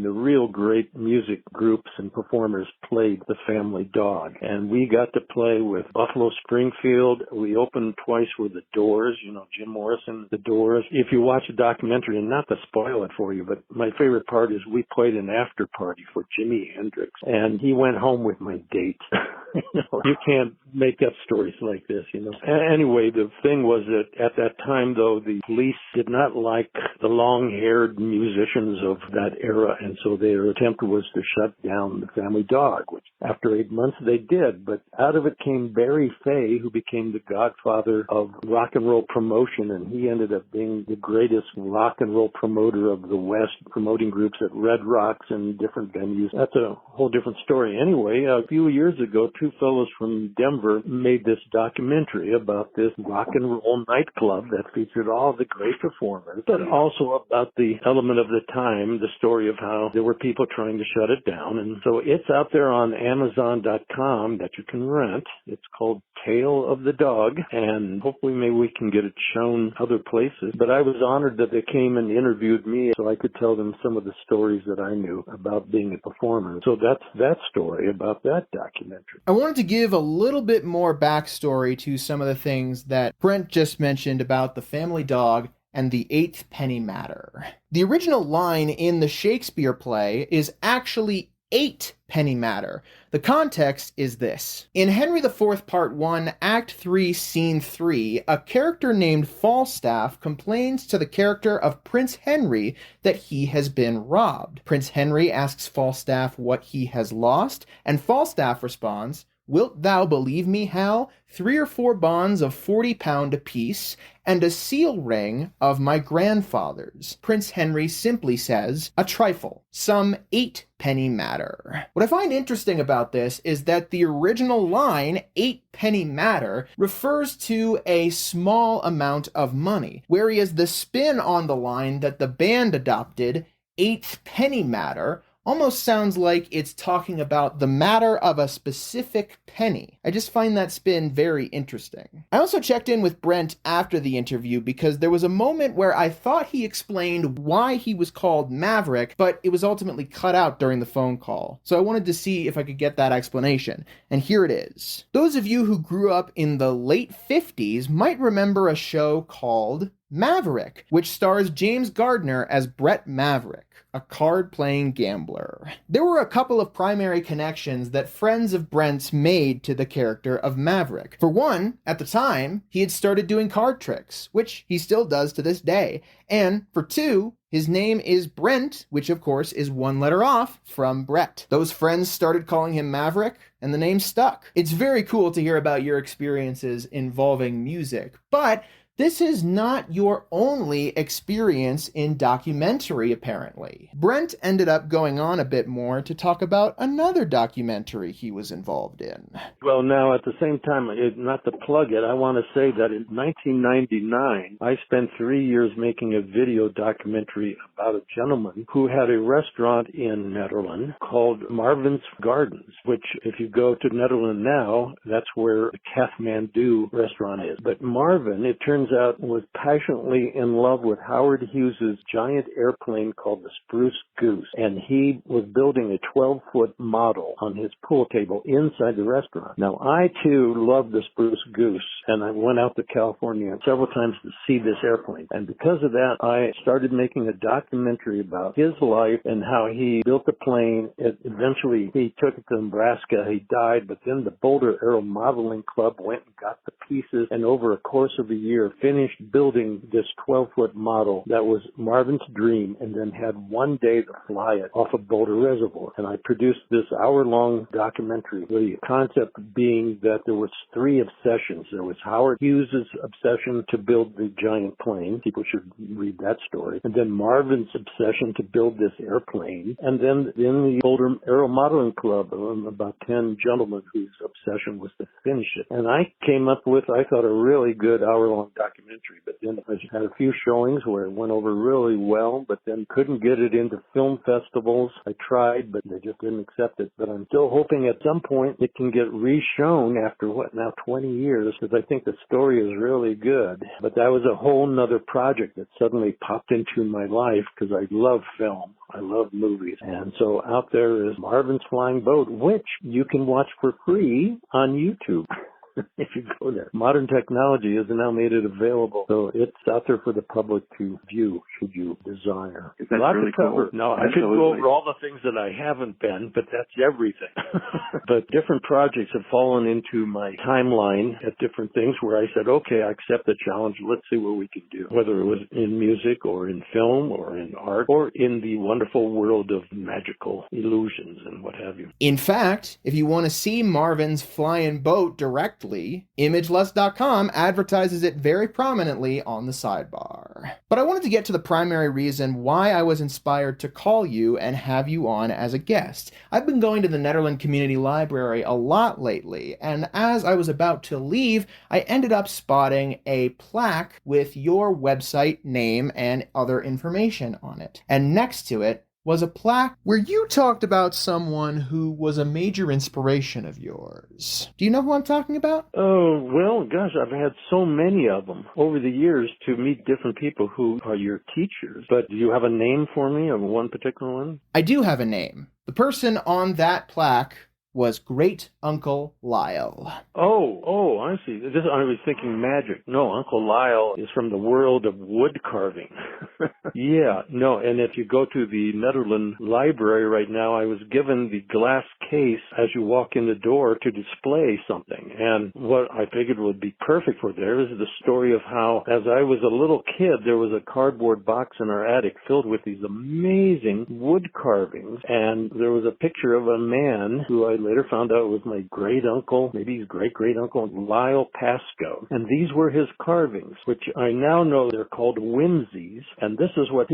the real great music groups and performers played the Family Dog, and we got to play with Buffalo Springfield. We opened twice with the Doors, you know, Jim Morrison, the Doors. If you watch a documentary, and not to spoil it for you, but my favorite part is we played an after party for Jimi Hendrix, and he went home with my date. You can't make up stories like this, you know. Anyway, the thing was that at that time, though, the police did not like the long-haired musicians of that era, and so their attempt was to shut down the Family Dog, which after 8 months they did. But out of it came Barry Fay, who became the godfather of rock and roll promotion, and he ended up being the greatest rock and roll promoter of the West, promoting groups at Red Rocks and different venues. That's a whole different story. Anyway, a few years ago, two fellows from Denver made this documentary about this rock and roll nightclub that featured all the great performers, but also about the element of the time, the story of how there were people trying to shut it down. And so it's out there on Amazon.com that you can rent. It's called Tale of the Dog, and hopefully maybe we can get it shown other places. But I was honored that they came and interviewed me so I could tell them some of the stories that I knew about being a performer. So that's that story about that documentary. I wanted to give a little bit more backstory to some of the things that Brent just mentioned about the Family Dog and the Eighth Penny Matter. The original line in the Shakespeare play is actually 8 penny matter. The context is this. In Henry IV, Part 1, Act 3, Scene 3, a character named Falstaff complains to the character of Prince Henry that he has been robbed. Prince Henry asks Falstaff what he has lost, and Falstaff responds, "Wilt thou believe me, Hal? 3 or 4 bonds of 40 pound apiece, and a seal ring of my grandfather's." Prince Henry simply says, "A trifle, some 8 penny matter." What I find interesting about this is that the original line, 8 penny matter, refers to a small amount of money, whereas the spin on the line that the band adopted, 8th penny matter, almost sounds like it's talking about the matter of a specific penny. I just find that spin very interesting. I also checked in with Brent after the interview because there was a moment where I thought he explained why he was called Maverick, but it was ultimately cut out during the phone call. So I wanted to see if I could get that explanation, and here it is. Those of you who grew up in the late 50s might remember a show called Maverick, which stars James Gardner as Brett Maverick, a card-playing gambler. There were a couple of primary connections that friends of Brent's made to the character of Maverick. For one, at the time, he had started doing card tricks, which he still does to this day. And for two, his name is Brent, which of course is one letter off from Brett. Those friends started calling him Maverick, and the name stuck. It's very cool to hear about your experiences involving music, but this is not your only experience in documentary, apparently. Brent ended up going on a bit more to talk about another documentary he was involved in. Well, now, at the same time, not to plug it, I want to say that in 1999, I spent 3 years making a video documentary about a gentleman who had a restaurant in Nederland called Marvin's Gardens, which, if you go to Nederland now, that's where the Kathmandu restaurant is. But Marvin, it turns turns out, was passionately in love with Howard Hughes' giant airplane called the Spruce Goose. And he was building a 12-foot model on his pool table inside the restaurant. Now, I, too, love the Spruce Goose, and I went out to California several times to see this airplane. And because of that, I started making a documentary about his life and how he built the plane. Eventually, he took it to Nebraska. He died, but then the Boulder Aero Modeling Club went and got the pieces, and over a course of a year, finished building this 12-foot model that was Marvin's dream, and then had one day to fly it off of Boulder Reservoir. And I produced this hour-long documentary, the concept being that there was three obsessions. There was Howard Hughes' obsession to build the giant plane. People should read that story. And then Marvin's obsession to build this airplane. And then in the Boulder Aero Modeling Club, about 10 gentlemen whose obsession was to finish it. And I came up with, I thought, a really good hour-long documentary. But then I had a few showings where it went over really well, but then couldn't get it into film festivals. I tried, but they just didn't accept it. But I'm still hoping at some point it can get re-shown after, 20 years, because I think the story is really good. But that was a whole nother project that suddenly popped into my life because I love film. I love movies. And so out there is Marvin's Flying Boat, which you can watch for free on YouTube. If you go there. Modern technology has now made it available, so it's out there for the public to view, should you desire. That's Lots really to cover. cool. No, I could go over all the things that I haven't been, but that's everything. But different projects have fallen into my timeline at different things where I said, okay, I accept the challenge. Let's see what we can do. Whether it was in music or in film or in art or in the wonderful world of magical illusions and what have you. In fact, if you want to see Marvin's Flying Boat directly, Imageless.com advertises it very prominently on the sidebar. But I wanted to get to the primary reason why I was inspired to call you and have you on as a guest. I've been going to the Netherland Community Library a lot lately, and as I was about to leave, I ended up spotting a plaque with your website name and other information on it. And next to it was a plaque where you talked about someone who was a major inspiration of yours. Do you know who I'm talking about? Oh, well, gosh, I've had so many of them over the years to meet different people who are your teachers. But do you have a name for me of one particular one? I do have a name. The person on that plaque was Great Uncle Lyle. Oh, I see. I was thinking magic. No, Uncle Lyle is from the world of wood carving. Yeah, no, and if you go to the Netherland Library right now, I was given the glass case as you walk in the door to display something. And what I figured would be perfect for there is the story of how, as I was a little kid, there was a cardboard box in our attic filled with these amazing wood carvings. And there was a picture of a man who I later found out was my great-uncle, maybe his great-great-uncle, Lyle Pascoe. And these were his carvings, which I now know they're called whimsies. And this is what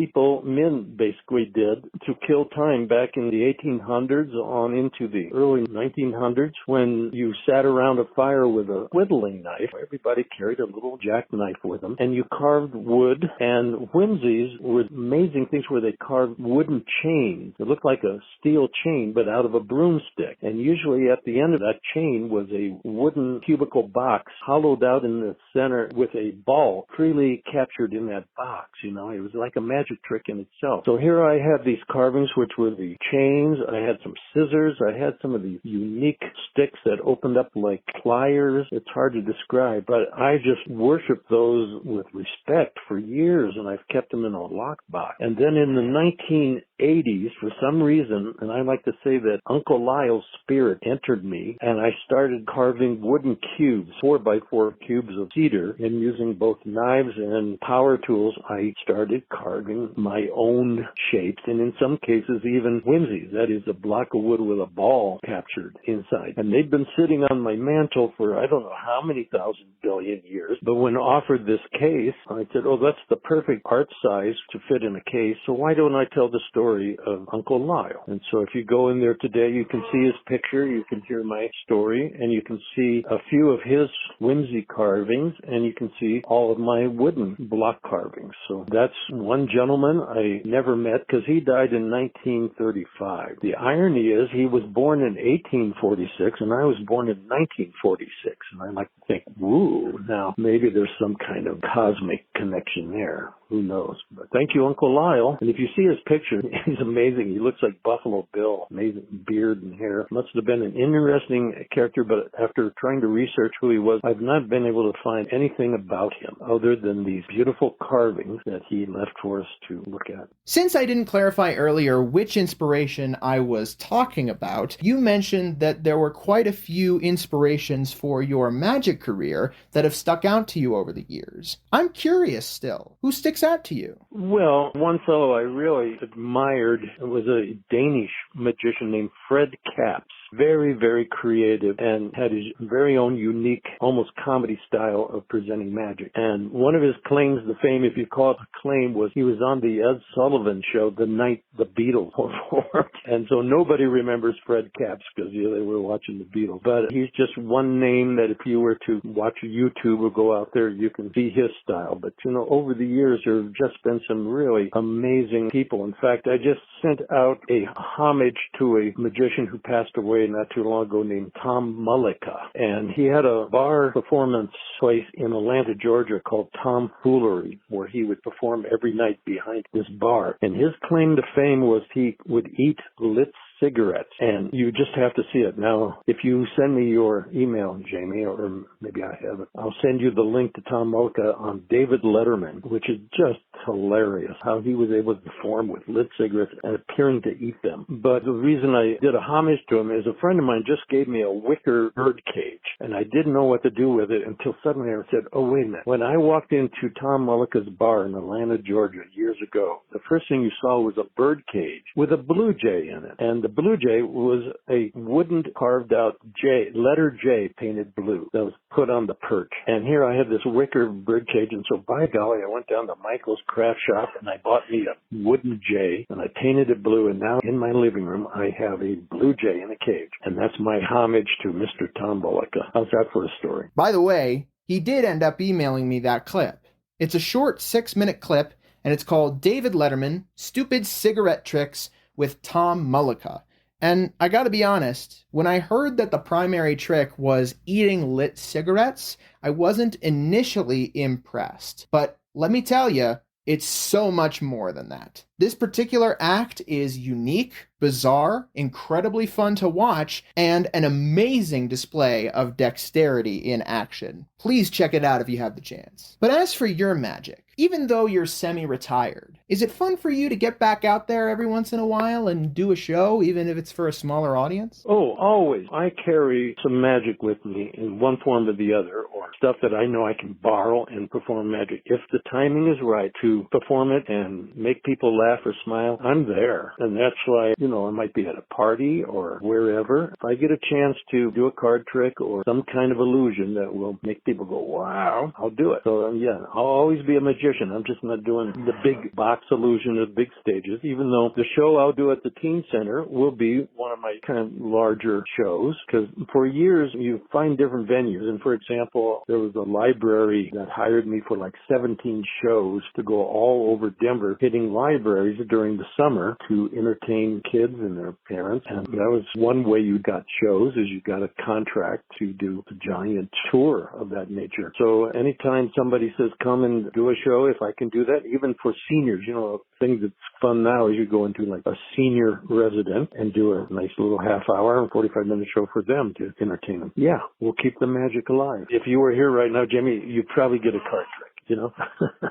men basically did to kill time back in the 1800s on into the early 1900s when you sat around a fire with a whittling knife. Everybody carried a little jackknife with them. And you carved wood. And whimsies were amazing things where they carved wooden chains. It looked like a steel chain, but out of a broomstick. And usually at the end of that chain was a wooden cubicle box hollowed out in the center with a ball freely captured in that box. You know, it was like a magic trick in itself. So here I had these carvings, which were the chains. I had some scissors. I had some of these unique sticks that opened up like pliers. It's hard to describe, but I just worshiped those with respect for years, and I've kept them in a lockbox. And then in the 1980s, for some reason, and I like to say that Uncle Lyle's spirit entered me, and I started carving wooden cubes, 4x4 cubes of cedar, and using both knives and power tools, I started carving my own shapes, and in some cases even whimsies. That is, a block of wood with a ball captured inside. And they've been sitting on my mantle for I don't know how many thousand billion years, but when offered this case, I said, oh, that's the perfect art size to fit in a case, so why don't I tell the story of Uncle Lyle? And so if you go in there today, you can see his picture, you can hear my story, and you can see a few of his whimsy carvings, and you can see all of my wooden block carvings. So that's one gentleman I never met because he died in 1935. The irony is he was born in 1846, and I was born in 1946. And I like to think, woo, now maybe there's some kind of cosmic connection there. Who knows? But thank you, Uncle Lyle. And if you see his picture, he's amazing. He looks like Buffalo Bill. Amazing beard and hair. Must have been an interesting character, but after trying to research who he was, I've not been able to find anything about him other than these beautiful carvings that he left for us to look at. Since I didn't clarify earlier which inspiration I was talking about, you mentioned that there were quite a few inspirations for your magic career that have stuck out to you over the years. I'm curious still. Who sticks out to you? Well, one fellow I really admired was a Danish magician named Fred Capps. Very, very creative and had his very own unique, almost comedy style of presenting magic. And one of his claims to fame, if you call it a claim, was he was on the Ed Sullivan Show the night the Beatles performed. And so nobody remembers Fred Capps because they were watching the Beatles. But he's just one name that if you were to watch YouTube or go out there, you can see his style. But, over the years, there have just been some really amazing people. In fact, I just sent out a homage to a magician who passed away not too long ago named Tom Mullica. And he had a bar performance place in Atlanta, Georgia called Tom Foolery, where he would perform every night behind this bar. And his claim to fame was he would eat lit cigarettes, and you just have to see it. Now, if you send me your email, Jamie, or maybe I have it, I'll send you the link to Tom Mullica on David Letterman, which is just hilarious, how he was able to perform with lit cigarettes and appearing to eat them. But the reason I did a homage to him is a friend of mine just gave me a wicker bird cage, and I didn't know what to do with it until suddenly I said, oh, wait a minute. When I walked into Tom Mullica's bar in Atlanta, Georgia, years ago, the first thing you saw was a bird cage with a blue jay in it. And the blue jay was a wooden carved out J, letter J painted blue that was put on the perch. And here I had this wicker bird cage, and so by golly, I went down to Michael's craft shop and I bought me a wooden J and I painted it blue, and now in my living room I have a blue jay in a cage. And that's my homage to Mr. Tom Mullica. How's that for a story? By the way, he did end up emailing me that clip. It's a short 6-minute clip, and it's called David Letterman, Stupid Cigarette Tricks with Tom Mullica. And I gotta be honest, when I heard that the primary trick was eating lit cigarettes, I wasn't initially impressed. But let me tell you, it's so much more than that. This particular act is unique, bizarre, incredibly fun to watch, and an amazing display of dexterity in action. Please check it out if you have the chance. But as for your magic, even though you're semi-retired, is it fun for you to get back out there every once in a while and do a show, even if it's for a smaller audience? Oh, always. I carry some magic with me in one form or the other, or stuff that I know I can borrow and perform magic. If the timing is right to perform it and make people laugh or smile, I'm there. And that's why, I might be at a party or wherever. If I get a chance to do a card trick or some kind of illusion that will make people go, wow, I'll do it. So, I'll always be a magician. I'm just not doing the big box illusion of big stages, even though the show I'll do at the Teen Center will be one of my kind of larger shows, because for years you find different venues. And for example, there was a library that hired me for like 17 shows to go all over Denver, hitting libraries during the summer to entertain kids and their parents. And that was one way you got shows, is you got a contract to do a giant tour of that nature. So anytime somebody says come and do a show, if I can do that, even for seniors, a thing that's fun now is you go into like a senior resident and do a nice little half-hour and 45-minute show for them to entertain them. Yeah, we'll keep the magic alive. If you were here right now, Jimmy, you'd probably get a card trick.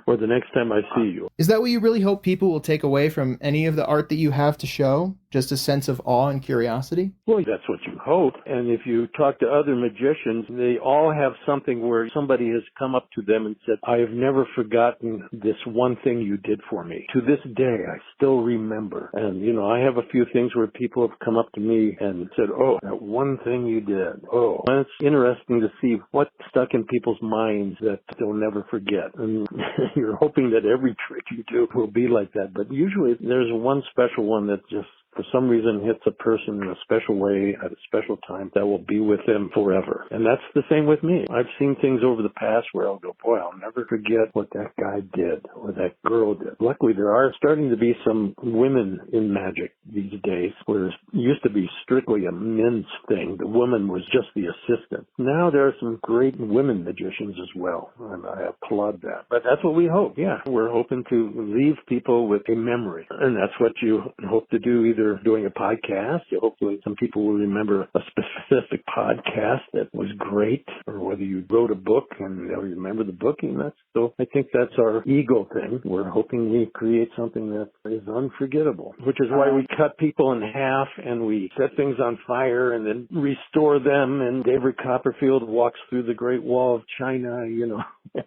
Or the next time I see you. Is that what you really hope people will take away from any of the art that you have to show? Just a sense of awe and curiosity? Well, that's what you hope. And if you talk to other magicians, they all have something where somebody has come up to them and said, I have never forgotten this one thing you did for me. To this day, I still remember. And, I have a few things where people have come up to me and said, oh, that one thing you did. Oh, and it's interesting to see what stuck in people's minds that they'll never forget. And you're hoping that every trick you do will be like that. But usually there's one special one that just for some reason hits a person in a special way at a special time, that will be with them forever. And that's the same with me. I've seen things over the past where I'll go, boy, I'll never forget what that guy did or that girl did. Luckily, there are starting to be some women in magic these days, where it used to be strictly a men's thing. The woman was just the assistant. Now there are some great women magicians as well, and I applaud that. But that's what we hope. Yeah, we're hoping to leave people with a memory, and that's what you hope to do, either doing a podcast. Hopefully some people will remember a specific podcast that was great, or whether you wrote a book and they'll remember the book. And so I think that's our ego thing. We're hoping we create something that is unforgettable, which is why we cut people in half and we set things on fire and then restore them. And David Copperfield walks through the Great Wall of China,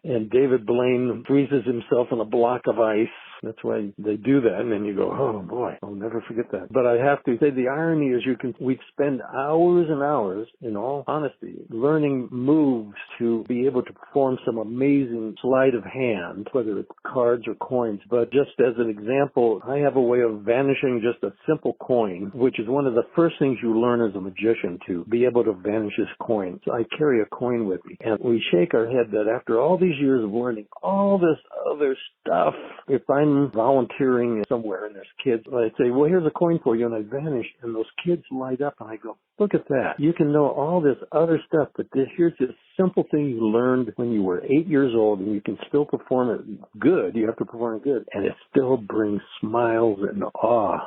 and David Blaine freezes himself in a block of ice. That's why they do that. And then you go, oh boy, I'll never forget that. But I have to say, the irony is we spend hours and hours, in all honesty, learning moves to be able to perform some amazing sleight of hand, whether it's cards or coins. But just as an example, I have a way of vanishing just a simple coin, which is one of the first things you learn as a magician, to be able to vanish this coin. So I carry a coin with me, and we shake our head that after all these years of learning all this other stuff, if I'm volunteering somewhere and there's kids, I say, well, here's a coin for you, and I vanish, and those kids light up, and I go, look at that. You can know all this other stuff, but here's this simple thing you learned when you were 8 years old, and you can still perform it good. You have to perform it good, and it still brings smiles and awe.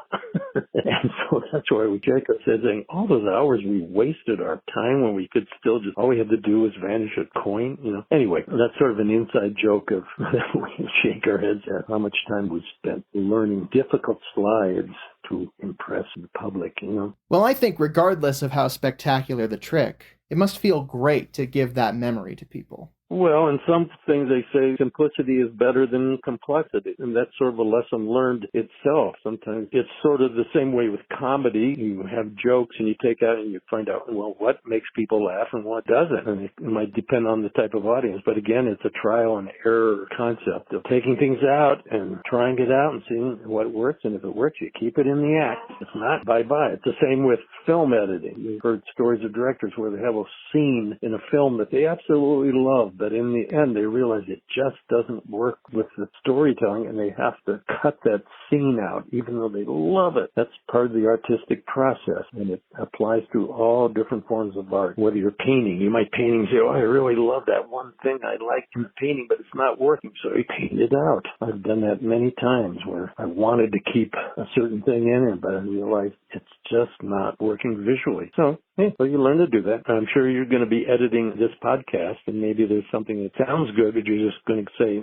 And so that's why we shake our heads saying, all those hours we wasted our time when we could still just, all we had to do was vanish a coin, Anyway, that's sort of an inside joke of we shake our heads at how much time we spent learning difficult slides to impress the public, Well, I think regardless of how spectacular the trick, it must feel great to give that memory to people. Well, in some things they say simplicity is better than complexity, and that's sort of a lesson learned itself. Sometimes it's sort of the same way with comedy. You have jokes and you take out and you find out, well, what makes people laugh and what doesn't. And it might depend on the type of audience. But again, it's a trial and error concept of taking things out and trying it out and seeing what works. And if it works, you keep it in the act. If not, bye-bye. It's the same with film editing. You've heard stories of directors where they have a scene in a film that they absolutely love, but in the end they realize it just doesn't work with the storytelling, and they have to cut that scene out even though they love it. That's part of the artistic process, and it applies to all different forms of art. Whether you're painting, you might paint and say, oh, I really love that one thing I liked in the painting, but it's not working, so you paint it out. I've done that many times where I wanted to keep a certain thing in it, but I realized it's just not working visually. So you learn to do that. I'm sure you're going to be editing this podcast, and maybe there's something that sounds good, but you're just going to say,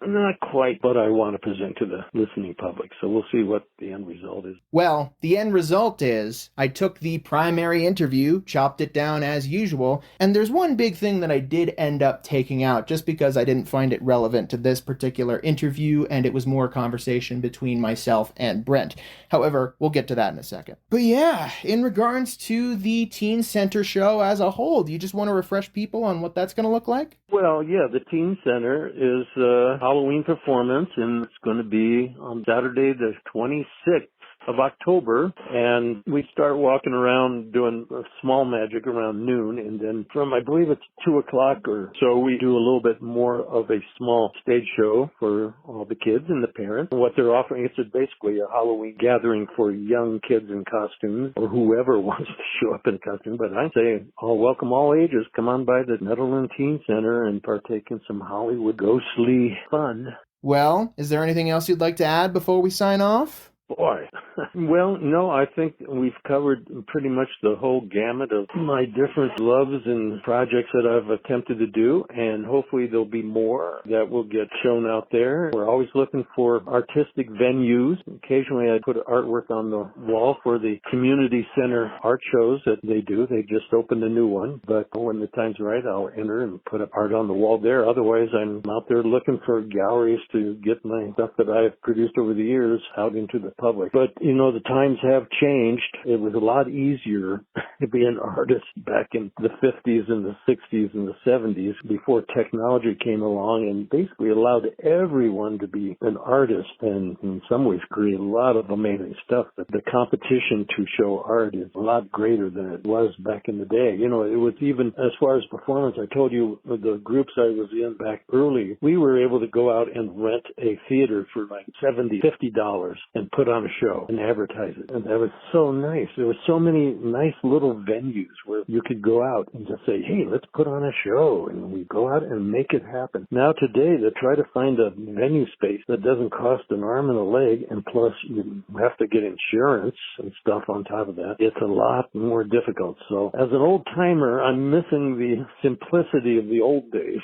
not quite what I want to present to the listening public. So we'll see what the end result is. Well, the end result is I took the primary interview, chopped it down as usual, and there's one big thing that I did end up taking out just because I didn't find it relevant to this particular interview, and it was more conversation between myself and Brent. However, we'll get to that in a second. But yeah, in regards to the Teen Center show as a whole, do you just want to refresh people on what that's going to look like? Well, yeah, the Teen Center is a Halloween performance, and it's going to be on Saturday the 26th of October, and we start walking around doing small magic around noon, and then from, I believe it's 2 o'clock or so, we do a little bit more of a small stage show for all the kids and the parents. And what they're offering, it's basically a Halloween gathering for young kids in costumes, or whoever wants to show up in costume, but I say, I'll welcome all ages. Come on by the Netherland Teen Center and partake in some Hollywood ghostly fun. Well, is there anything else you'd like to add before we sign off? Boy. Well, no, I think we've covered pretty much the whole gamut of my different loves and projects that I've attempted to do, and hopefully there'll be more that will get shown out there. We're always looking for artistic venues. Occasionally I put artwork on the wall for the community center art shows that they do. They just opened a new one, but when the time's right, I'll enter and put up art on the wall there. Otherwise, I'm out there looking for galleries to get my stuff that I've produced over the years out into the public. But The times have changed. It was a lot easier to be an artist back in the 50s and the 60s and the 70s before technology came along and basically allowed everyone to be an artist and in some ways create a lot of amazing stuff. But the competition to show art is a lot greater than it was back in the day. It was even as far as performance, I told you the groups I was in back early, we were able to go out and rent a theater for like $70, $50 and put on a show and advertise it. And that was so nice. There were so many nice little venues where you could go out and just say, hey, let's put on a show. And we go out and make it happen. Now today, to try to find a venue space that doesn't cost an arm and a leg, and plus you have to get insurance and stuff on top of that, it's a lot more difficult. So as an old timer, I'm missing the simplicity of the old days.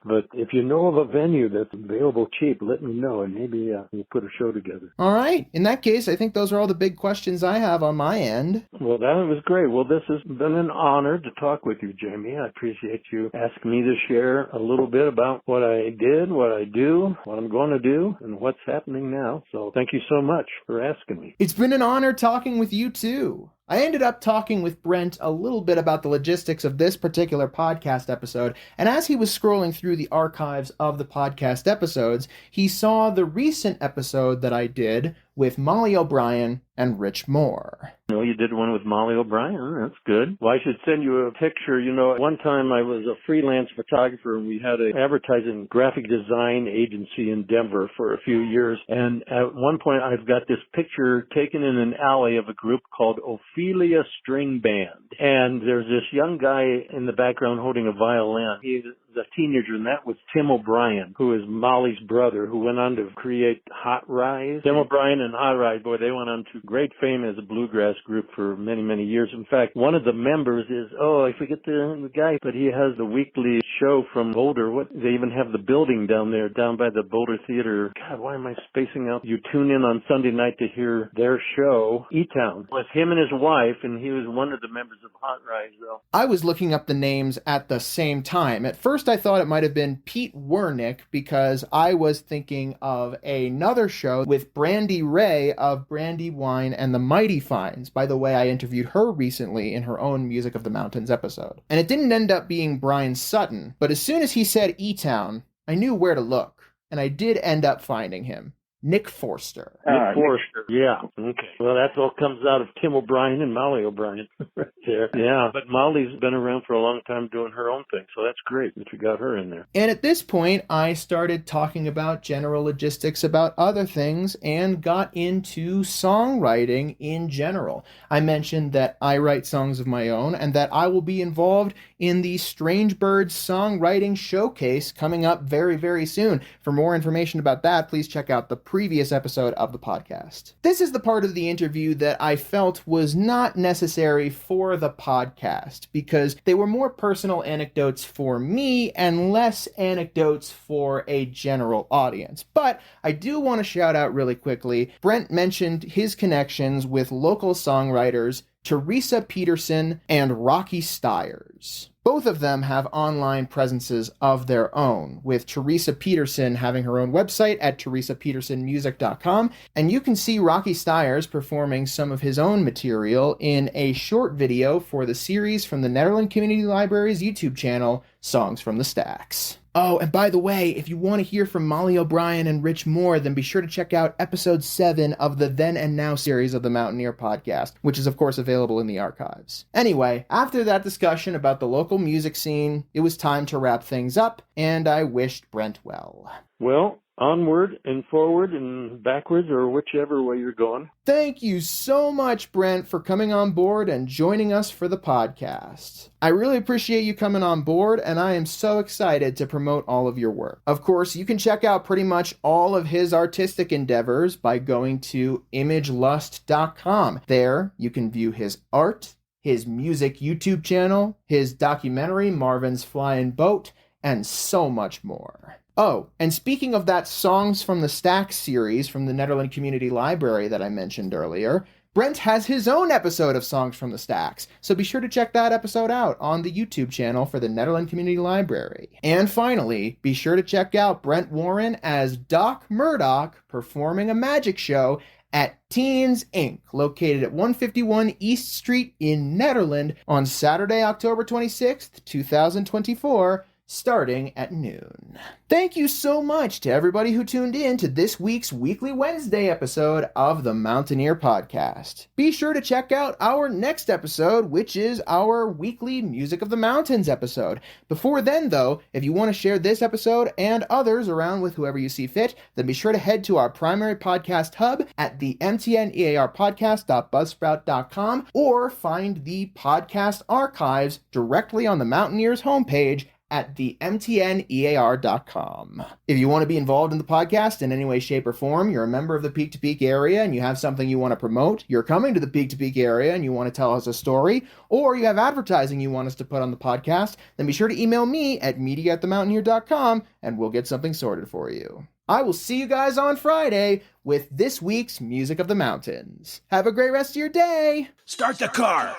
But if you know of a venue that's available cheap, let me know, and maybe we'll put a show together. All right. In that case, I think those are all the big questions I have on my end. Well, that was great. Well, this has been an honor to talk with you, Jamie. I appreciate you asking me to share a little bit about what I did, what I do, what I'm going to do, and what's happening now. So thank you so much for asking me. It's been an honor talking with you, too. I ended up talking with Brent a little bit about the logistics of this particular podcast episode, and as he was scrolling through the archives of the podcast episodes, he saw the recent episode that I did with Molly O'Brien and Rich Moore. You did one with Molly O'Brien. That's good. Well, I should send you a picture. One time I was a freelance photographer, and we had an advertising graphic design agency in Denver for a few years. And at one point, I've got this picture taken in an alley of a group called Ophelia String Band. And there's this young guy in the background holding a violin. He's a teenager, and that was Tim O'Brien, who is Molly's brother, who went on to create Hot Rise. Tim O'Brien and Hot Rise, boy, they went on to great fame as a bluegrass group for many, many years. In fact, one of the members is, I forget the guy, but he has the weekly show from Boulder. They even have the building down there, down by the Boulder Theater. God, why am I spacing out? You tune in on Sunday night to hear their show, E-Town, with him and his wife, and he was one of the members of Hot Rise, though. I was looking up the names at the same time. At first, I thought it might have been Pete Wernick because I was thinking of another show with Brandy Ray of Brandy Wine and the Mighty Fines. By the way, I interviewed her recently in her own Music of the Mountains episode. And it didn't end up being Brian Sutton, but as soon as he said E-Town, I knew where to look, and I did end up finding him. Nick Forster. Nick Forster, yeah. Okay. Well, that all comes out of Tim O'Brien and Molly O'Brien right there. Yeah, but Molly's been around for a long time doing her own thing, so that's great that you got her in there. And at this point, I started talking about general logistics about other things and got into songwriting in general. I mentioned that I write songs of my own and that I will be involved in the Strange Birds Songwriting Showcase coming up very, very soon. For more information about that, please check out the previous episode of the podcast. This is the part of the interview that I felt was not necessary for the podcast because they were more personal anecdotes for me and less anecdotes for a general audience. But I do want to shout out really quickly, Brent mentioned his connections with local songwriters Teresa Peterson and Rocky Stiers. Both of them have online presences of their own, with Teresa Peterson having her own website at teresapetersonmusic.com, and you can see Rocky Stiers performing some of his own material in a short video for the series from the Netherlands Community Library's YouTube channel, Songs from the Stacks. Oh, and by the way, if you want to hear from Molly O'Brien and Rich Moore, then be sure to check out episode 7 of the Then and Now series of the Mountaineer podcast, which is of course available in the archives. Anyway, after that discussion about the local music scene, it was time to wrap things up, and I wished Brent well. Well, onward and forward and backwards or whichever way you're going. Thank you so much, Brent, for coming on board and joining us for the podcast. I really appreciate you coming on board, and I am so excited to promote all of your work. Of course, you can check out pretty much all of his artistic endeavors by going to imagelust.com. There, you can view his art, his music YouTube channel, his documentary, Marvin's Flying Boat, and so much more. Oh, and speaking of that Songs from the Stacks series from the Netherlands Community Library that I mentioned earlier, Brent has his own episode of Songs from the Stacks, so be sure to check that episode out on the YouTube channel for the Netherlands Community Library. And finally, be sure to check out Brent Warren as Doc Murdock performing a magic show at Teens Inc., located at 151 East Street in Netherland on Saturday, October 26th, 2024, starting at noon. Thank you so much to everybody who tuned in to this week's Weekly Wednesday episode of the Mountaineer Podcast. Be sure to check out our next episode, which is our weekly Music of the Mountains episode. Before then, though, if you want to share this episode and others around with whoever you see fit, then be sure to head to our primary podcast hub at the mtnearpodcast.buzzsprout.com or find the podcast archives directly on the Mountaineers homepage at the mtnear.com. If you want to be involved in the podcast in any way, shape, or form, you're a member of the Peak to Peak area and you have something you want to promote, you're coming to the Peak to Peak area and you want to tell us a story, or you have advertising you want us to put on the podcast, then be sure to email me at media@themountaineer.com and we'll get something sorted for you. I will see you guys on Friday with this week's Music of the Mountains. Have a great rest of your day! Start the car!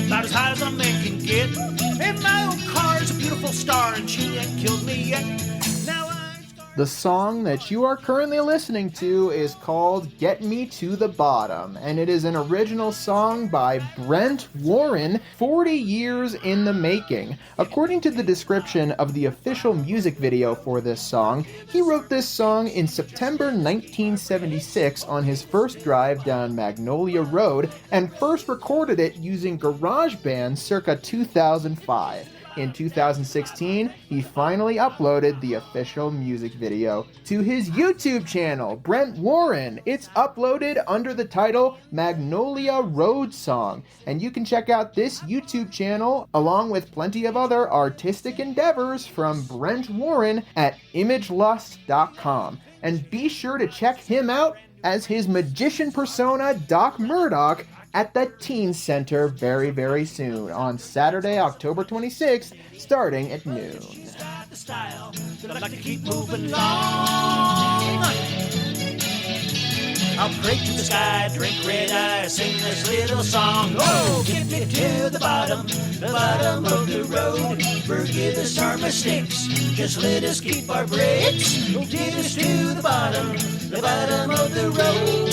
About as high as a man can get. And my old car is a beautiful star, and she ain't killed me yet. Now The song that you are currently listening to is called Get Me to the Bottom, and it is an original song by Brent Warren, 40 years in the making. According to the description of the official music video for this song, he wrote this song in September 1976 on his first drive down Magnolia Road, and first recorded it using GarageBand circa 2005. In 2016, he finally uploaded the official music video to his YouTube channel, Brent Warren. It's uploaded under the title Magnolia Road Song, and you can check out this YouTube channel along with plenty of other artistic endeavors from Brent Warren at imagelust.com. And be sure to check him out as his magician persona, Doc Murdock, at the Teen Center very, very soon on Saturday, October 26th, starting at noon. I'd like to keep moving along. I'll pray to the sky, drink red eye, sing this little song. Oh, get me to the bottom of the road. Forgive us our mistakes, just let us keep our breaks. Get us to the bottom of the road.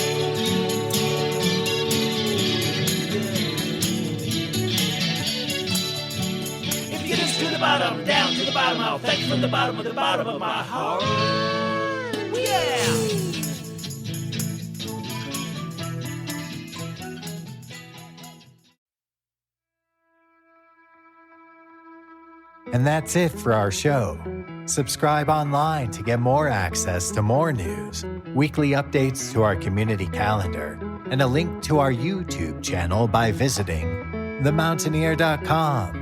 Get us to the bottom, down to the bottom. I'll thank you from the bottom of my heart. Yeah! And that's it for our show. Subscribe online to get more access to more news, weekly updates to our community calendar, and a link to our YouTube channel by visiting themountaineer.com.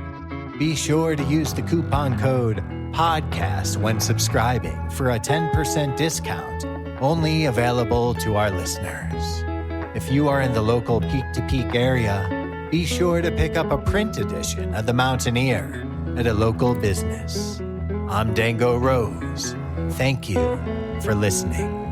Be sure to use the coupon code PODCAST when subscribing for a 10% discount, only available to our listeners. If you are in the local Peak to Peak area, be sure to pick up a print edition of The Mountaineer at a local business. I'm Dango Rose. Thank you for listening.